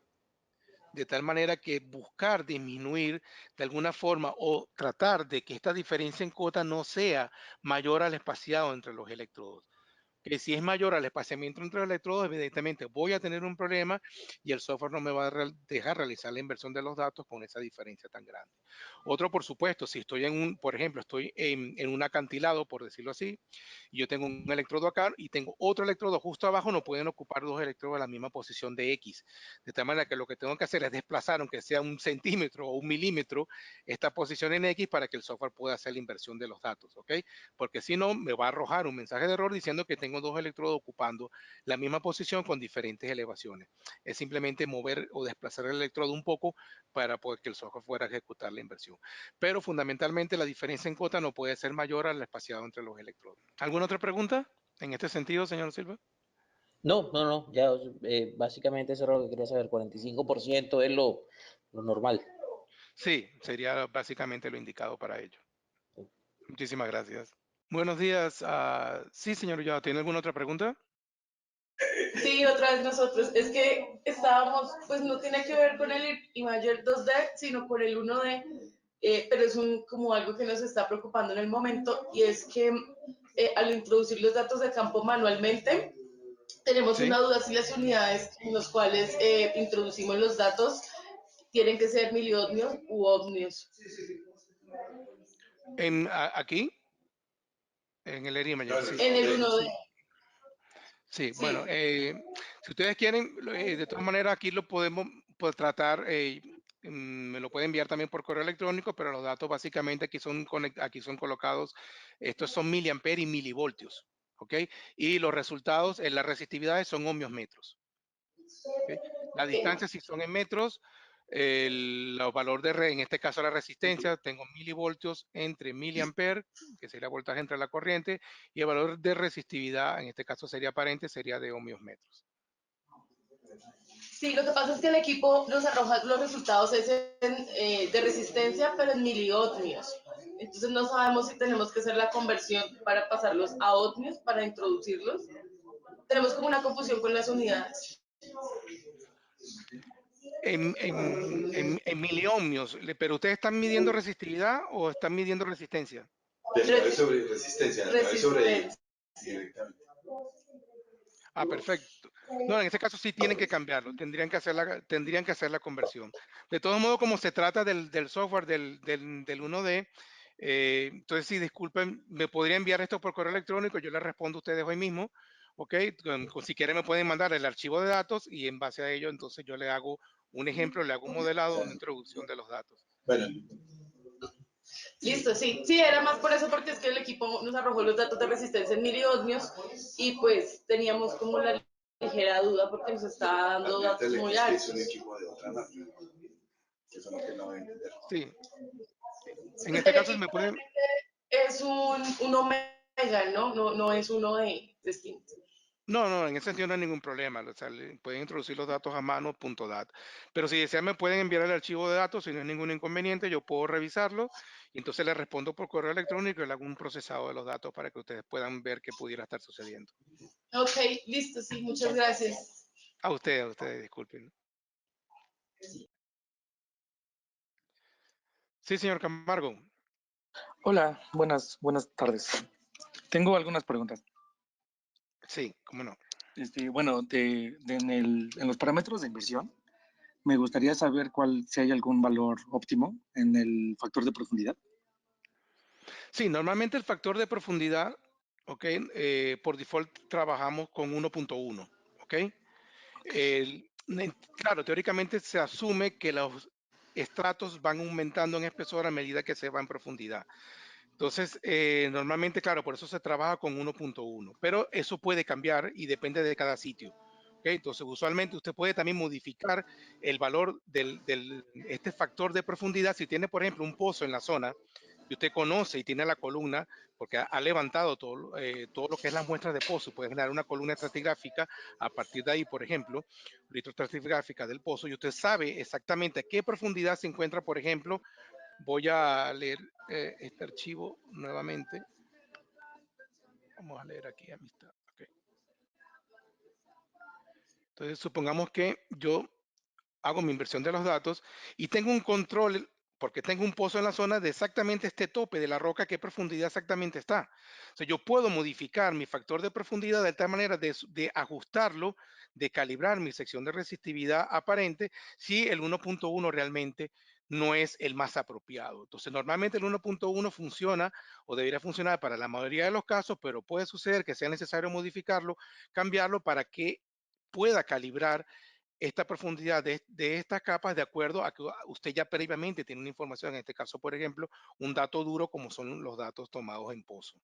de tal manera que buscar disminuir de alguna forma o tratar de que esta diferencia en cota no sea mayor al espaciado entre los electrodos, que si es mayor al espaciamiento entre los electrodos, evidentemente voy a tener un problema y el software no me va a dejar realizar la inversión de los datos con esa diferencia tan grande. Otro, por supuesto, si estoy por ejemplo, estoy en un acantilado, por decirlo así, y yo tengo un electrodo acá y tengo otro electrodo justo abajo, no pueden ocupar dos electrodos en la misma posición de X. De tal manera que lo que tengo que hacer es desplazar, aunque sea un centímetro o un milímetro, esta posición en X para que el software pueda hacer la inversión de los datos, ¿ok? Porque si no, me va a arrojar un mensaje de error diciendo que tengo dos electrodos ocupando la misma posición con diferentes elevaciones. Es simplemente mover o desplazar el electrodo un poco para poder que el software pueda ejecutar la inversión. Pero fundamentalmente la diferencia en cota no puede ser mayor al espaciado entre los electrodos. ¿Alguna otra pregunta en este sentido, señor Silva? No, ya básicamente eso era lo que quería saber. 45% es lo normal. Sí, sería básicamente lo indicado para ello. Muchísimas gracias. Buenos días. Sí, señor Ulloa, ¿tiene alguna otra pregunta? Sí, otra vez nosotros. Es que estábamos, pues no tiene que ver con el Imager 2D, sino con el 1D, pero es como algo que nos está preocupando en el momento y es que al introducir los datos de campo manualmente, tenemos Sí. una duda si las unidades en las cuales introducimos los datos tienen que ser miliotnios u ohmios. Aquí, en el Area Imager, sí. En el 1D, Sí, bueno, sí. si ustedes quieren, de todas maneras aquí lo podemos pues, tratar, me lo pueden enviar también por correo electrónico, pero los datos básicamente aquí son colocados, estos son miliamperes y milivoltios, ¿ok? Y los resultados, las resistividades son ohmios metros. ¿Ok? La distancia, si son en metros, los valor de en este caso la resistencia, tengo milivoltios entre miliamper, que sería voltaje entre la corriente, y el valor de resistividad, en este caso sería aparente, sería de ohmios metros. Sí, lo que pasa es que el equipo nos arroja los resultados de resistencia, pero en miliohmios. Entonces no sabemos si tenemos que hacer la conversión para pasarlos a ohmios, para introducirlos. Tenemos como una confusión con las unidades. En miliohmios, pero ¿ustedes están midiendo resistividad o están midiendo resistencia? Sobre resistencia, sobre directamente. Ah, perfecto. No, en este caso sí tienen que cambiarlo, tendrían que hacer la conversión. De todos modos, como se trata del software del 1D, entonces sí, disculpen, me podría enviar esto por correo electrónico, yo les respondo a ustedes hoy mismo, ¿ok? Si quieren me pueden mandar el archivo de datos y en base a ello, entonces yo le hago un ejemplo, le hago un modelado, una introducción de los datos. Bueno, listo, sí. Sí, era más por eso, porque es que el equipo nos arrojó los datos de resistencia en miliohmios y pues teníamos como la ligera duda porque nos está dando datos muy altos. Es un equipo de otra marca, que eso es lo que no voy a entender. Sí, en Pues este el caso equipo me pueden, es un omega, ¿no? No es uno de distinto. No, no, en ese sentido no hay ningún problema. O sea, pueden introducir los datos a mano, punto .dat. Pero si desean, me pueden enviar el archivo de datos, si no hay ningún inconveniente, yo puedo revisarlo y entonces les respondo por correo electrónico y le hago un procesado de los datos para que ustedes puedan ver qué pudiera estar sucediendo. Ok, listo, sí, muchas gracias. A ustedes, disculpen. Sí, señor Camargo. Hola, buenas tardes. Tengo algunas preguntas. Sí, cómo no. Bueno, en los parámetros de inversión, me gustaría saber si hay algún valor óptimo en el factor de profundidad. Sí, normalmente el factor de profundidad, ok, por default trabajamos con 1.1, ok. Claro, teóricamente se asume que los estratos van aumentando en espesor a medida que se va en profundidad. Entonces, normalmente, claro, por eso se trabaja con 1.1, pero eso puede cambiar y depende de cada sitio. ¿Ok? Entonces, usualmente usted puede también modificar el valor este factor de profundidad. Si tiene, por ejemplo, un pozo en la zona y usted conoce y tiene la columna, porque ha levantado todo lo que es las muestras de pozo, puede generar una columna estratigráfica a partir de ahí, por ejemplo, estratigráfica del pozo, y usted sabe exactamente a qué profundidad se encuentra, por ejemplo. Voy a leer este archivo nuevamente. Vamos a leer aquí amistad. Okay. Entonces, supongamos que yo hago mi inversión de los datos y tengo un control, porque tengo un pozo en la zona de exactamente este tope de la roca, qué profundidad exactamente está. O sea, yo puedo modificar mi factor de profundidad de tal manera de ajustarlo, de calibrar mi sección de resistividad aparente si el 1.1 realmente no es el más apropiado. Entonces, normalmente el 1.1 funciona o debería funcionar para la mayoría de los casos, pero puede suceder que sea necesario modificarlo, cambiarlo para que pueda calibrar esta profundidad de estas capas de acuerdo a que usted ya previamente tiene una información, en este caso, por ejemplo, un dato duro como son los datos tomados en pozo.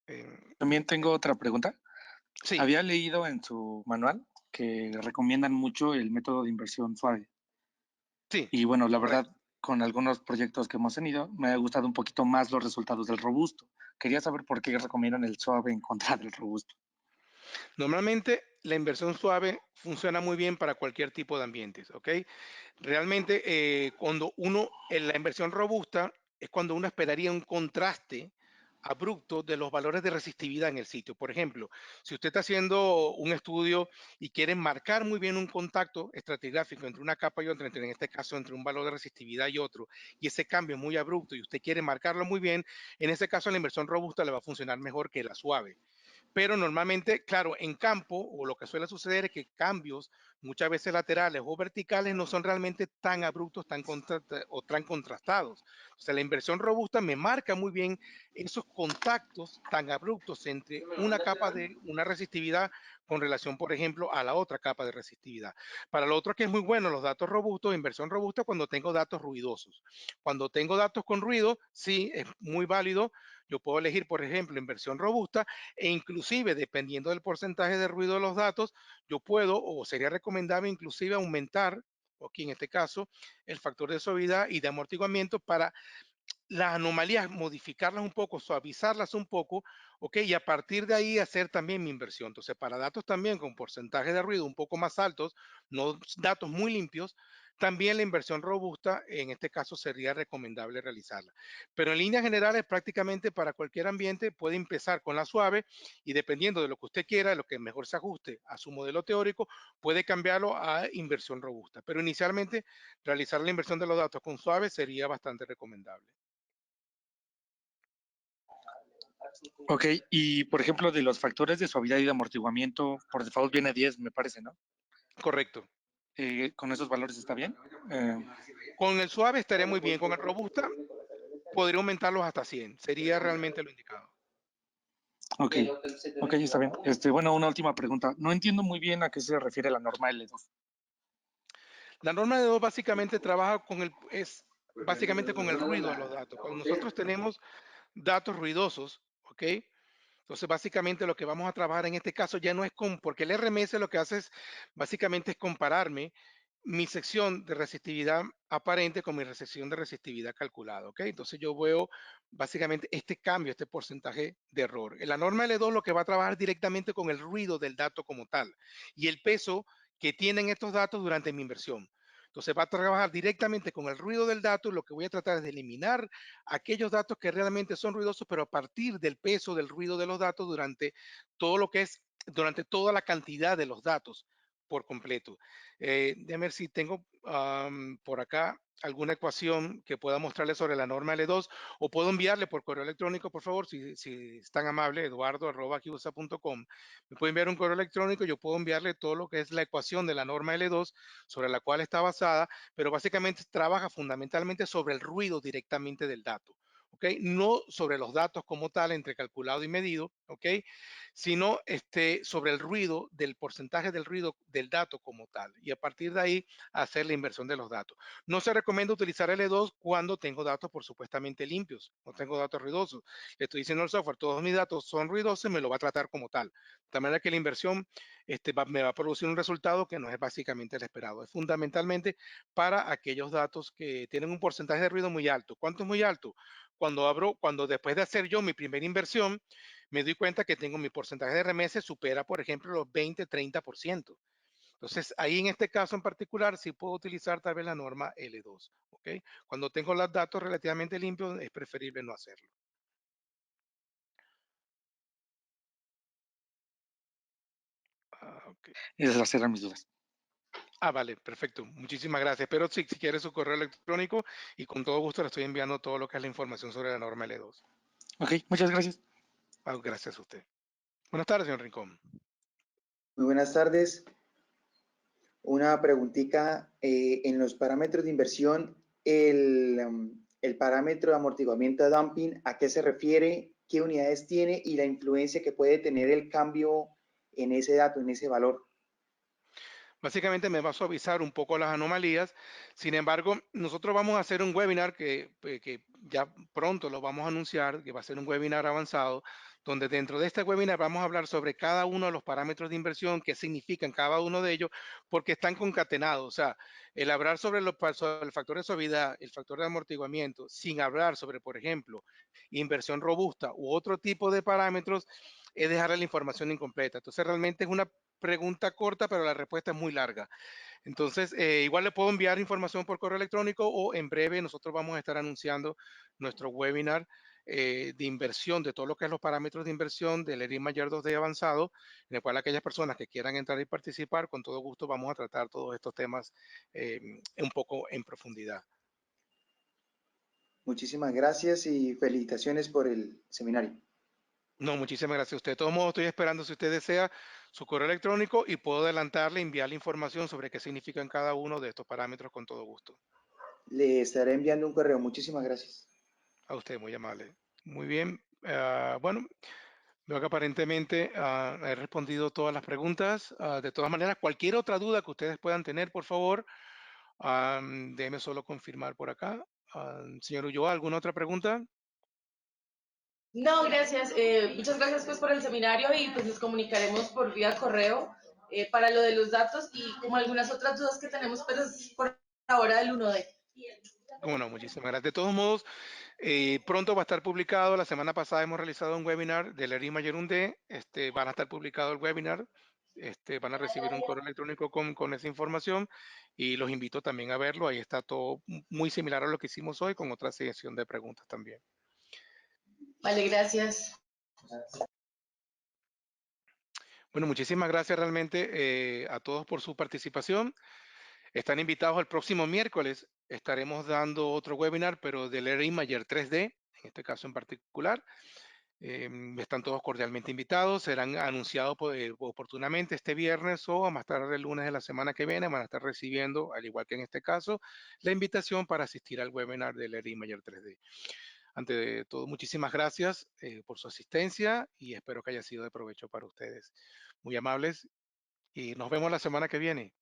Eh, También tengo otra pregunta. sí, Había leído en su manual que recomiendan mucho el método de inversión suave. sí, Y bueno, la correcto. verdad, con algunos proyectos que hemos tenido, me ha gustado un poquito más los resultados del robusto. Quería saber por qué recomiendan el suave en contra del robusto. Normalmente la inversión suave funciona muy bien para cualquier tipo de ambientes, ¿ok? Realmente en la inversión robusta es cuando uno esperaría un contraste abrupto de los valores de resistividad en el sitio. Por ejemplo, si usted está haciendo un estudio y quiere marcar muy bien un contacto estratigráfico entre una capa y otra, en este caso entre un valor de resistividad y otro, y ese cambio es muy abrupto y usted quiere marcarlo muy bien, en ese caso la inversión robusta le va a funcionar mejor que la suave. Pero normalmente, claro, en campo, o lo que suele suceder es que cambios muchas veces laterales o verticales no son realmente tan abruptos o tan contrastados. O sea, la inversión robusta me marca muy bien esos contactos tan abruptos entre una capa de una resistividad con relación, por ejemplo, a la otra capa de resistividad. Para lo otro que es muy bueno, los datos robustos, inversión robusta cuando tengo datos ruidosos. Cuando tengo datos con ruido, sí, es muy válido. Yo puedo elegir, por ejemplo, inversión robusta e inclusive dependiendo del porcentaje de ruido de los datos, yo puedo o sería recomendable inclusive aumentar, o aquí en este caso, el factor de suavidad y de amortiguamiento para las anomalías, modificarlas un poco, suavizarlas un poco, ¿ok? Y a partir de ahí hacer también mi inversión. Entonces, para datos también con porcentaje de ruido un poco más altos, no datos muy limpios, también la inversión robusta, en este caso, sería recomendable realizarla. Pero en líneas generales, prácticamente para cualquier ambiente puede empezar con la suave y dependiendo de lo que usted quiera, de lo que mejor se ajuste a su modelo teórico, puede cambiarlo a inversión robusta. Pero inicialmente, realizar la inversión de los datos con suave sería bastante recomendable. Ok, y por ejemplo, de los factores de suavidad y de amortiguamiento, por default viene 10, me parece, ¿no? Correcto. ¿Con esos valores está bien? Eh, Con el suave estaría muy bien. Con el robusta podría aumentarlos hasta 100. Sería realmente lo indicado. ok, ok, está bien. Bueno, una última pregunta. No entiendo muy bien a qué se refiere la norma L2. La norma de dos básicamente trabaja es básicamente con el ruido de los datos. Cuando nosotros tenemos datos ruidosos, ¿ok? Entonces, básicamente lo que vamos a trabajar en este caso ya no es porque el RMS lo que hace es básicamente es compararme mi sección de resistividad aparente con mi sección de resistividad calculada, ¿ok? Entonces yo veo básicamente este cambio, este porcentaje de error. En la norma L2 lo que va a trabajar directamente con el ruido del dato como tal y el peso que tienen estos datos durante mi inversión. Entonces va a trabajar directamente con el ruido del dato y lo que voy a tratar es de eliminar aquellos datos que realmente son ruidosos, pero a partir del peso del ruido de los datos durante todo lo que es, durante toda la cantidad de los datos por completo. Déjame ver si tengo por acá alguna ecuación que pueda mostrarle sobre la norma L2 o puedo enviarle por correo electrónico, por favor, si es tan amable, eduardo@kiusa.com. Me puede enviar un correo electrónico, yo puedo enviarle todo lo que es la ecuación de la norma L2 sobre la cual está basada, pero básicamente trabaja fundamentalmente sobre el ruido directamente del dato. ¿Ok? No sobre los datos como tal, entre calculado y medido, ¿ok? Sino sobre el ruido, del porcentaje del ruido del dato como tal. Y a partir de ahí, hacer la inversión de los datos. No se recomienda utilizar L2 cuando tengo datos por supuestamente limpios, no tengo datos ruidosos. Le estoy diciendo al software, todos mis datos son ruidosos, me lo va a tratar como tal. De tal manera que la inversión me va a producir un resultado que no es básicamente el esperado. Es fundamentalmente para aquellos datos que tienen un porcentaje de ruido muy alto. ¿Cuánto es muy alto? Cuando después de hacer yo mi primera inversión, me doy cuenta que tengo mi porcentaje de remesas supera, por ejemplo, los 20-30%. Entonces, ahí en este caso en particular, sí puedo utilizar tal vez la norma L2. ¿Ok? Cuando tengo los datos relativamente limpios, es preferible no hacerlo. Ok. Esas eran mis dudas. Vale, perfecto. Muchísimas gracias. Pero si quiere su correo electrónico y con todo gusto le estoy enviando todo lo que es la información sobre la norma L2. Ok, muchas gracias. Gracias a usted. Buenas tardes, señor Rincón. Muy buenas tardes. Una preguntita. En los parámetros de inversión, el parámetro de amortiguamiento de dumping, ¿a qué se refiere? ¿Qué unidades tiene? Y la influencia que puede tener el cambio en ese dato, en ese valor. Básicamente me va a suavizar un poco las anomalías. Sin embargo, nosotros vamos a hacer un webinar que ya pronto lo vamos a anunciar, que va a ser un webinar avanzado, donde dentro de este webinar vamos a hablar sobre cada uno de los parámetros de inversión, qué significan cada uno de ellos, porque están concatenados. O sea, el hablar sobre el factor de suavidad, el factor de amortiguamiento, sin hablar sobre, por ejemplo, inversión robusta u otro tipo de parámetros, es dejarle la información incompleta. Entonces, realmente es una pregunta corta, pero la respuesta es muy larga. Entonces, igual le puedo enviar información por correo electrónico o en breve nosotros vamos a estar anunciando nuestro webinar de inversión, de todo lo que es los parámetros de inversión del ERIM Mayor 2D avanzado, en el cual aquellas personas que quieran entrar y participar, con todo gusto vamos a tratar todos estos temas un poco en profundidad. Muchísimas gracias y felicitaciones por el seminario. No, muchísimas gracias a usted. De todos modos, estoy esperando si usted desea su correo electrónico y puedo adelantarle, enviarle información sobre qué significan cada uno de estos parámetros con todo gusto. Le estaré enviando un correo. Muchísimas gracias. A usted, muy amable. Muy bien. Bueno, veo que aparentemente he respondido todas las preguntas. De todas maneras, cualquier otra duda que ustedes puedan tener, por favor, déjeme solo confirmar por acá. Señor Ulloa, ¿alguna otra pregunta? No, gracias. Muchas gracias pues por el seminario y pues nos comunicaremos por vía correo para lo de los datos y como algunas otras dudas que tenemos, pero es por ahora del 1D. Bueno, muchísimas gracias. De todos modos, pronto va a estar publicado. La semana pasada hemos realizado un webinar del ERI Mayor D. Van a estar publicado el webinar. Van a recibir un correo electrónico con esa información y los invito también a verlo. Ahí está todo muy similar a lo que hicimos hoy con otra sección de preguntas también. Vale, gracias. Bueno, muchísimas gracias realmente a todos por su participación. Están invitados al próximo miércoles. Estaremos dando otro webinar, pero del ERI Imager 3D, en este caso en particular. Están todos cordialmente invitados. Serán anunciados oportunamente este viernes o a más tarde el lunes de la semana que viene. Van a estar recibiendo, al igual que en este caso, la invitación para asistir al webinar del ERI Imager 3D. Ante todo, muchísimas gracias por su asistencia y espero que haya sido de provecho para ustedes. Muy amables y nos vemos la semana que viene.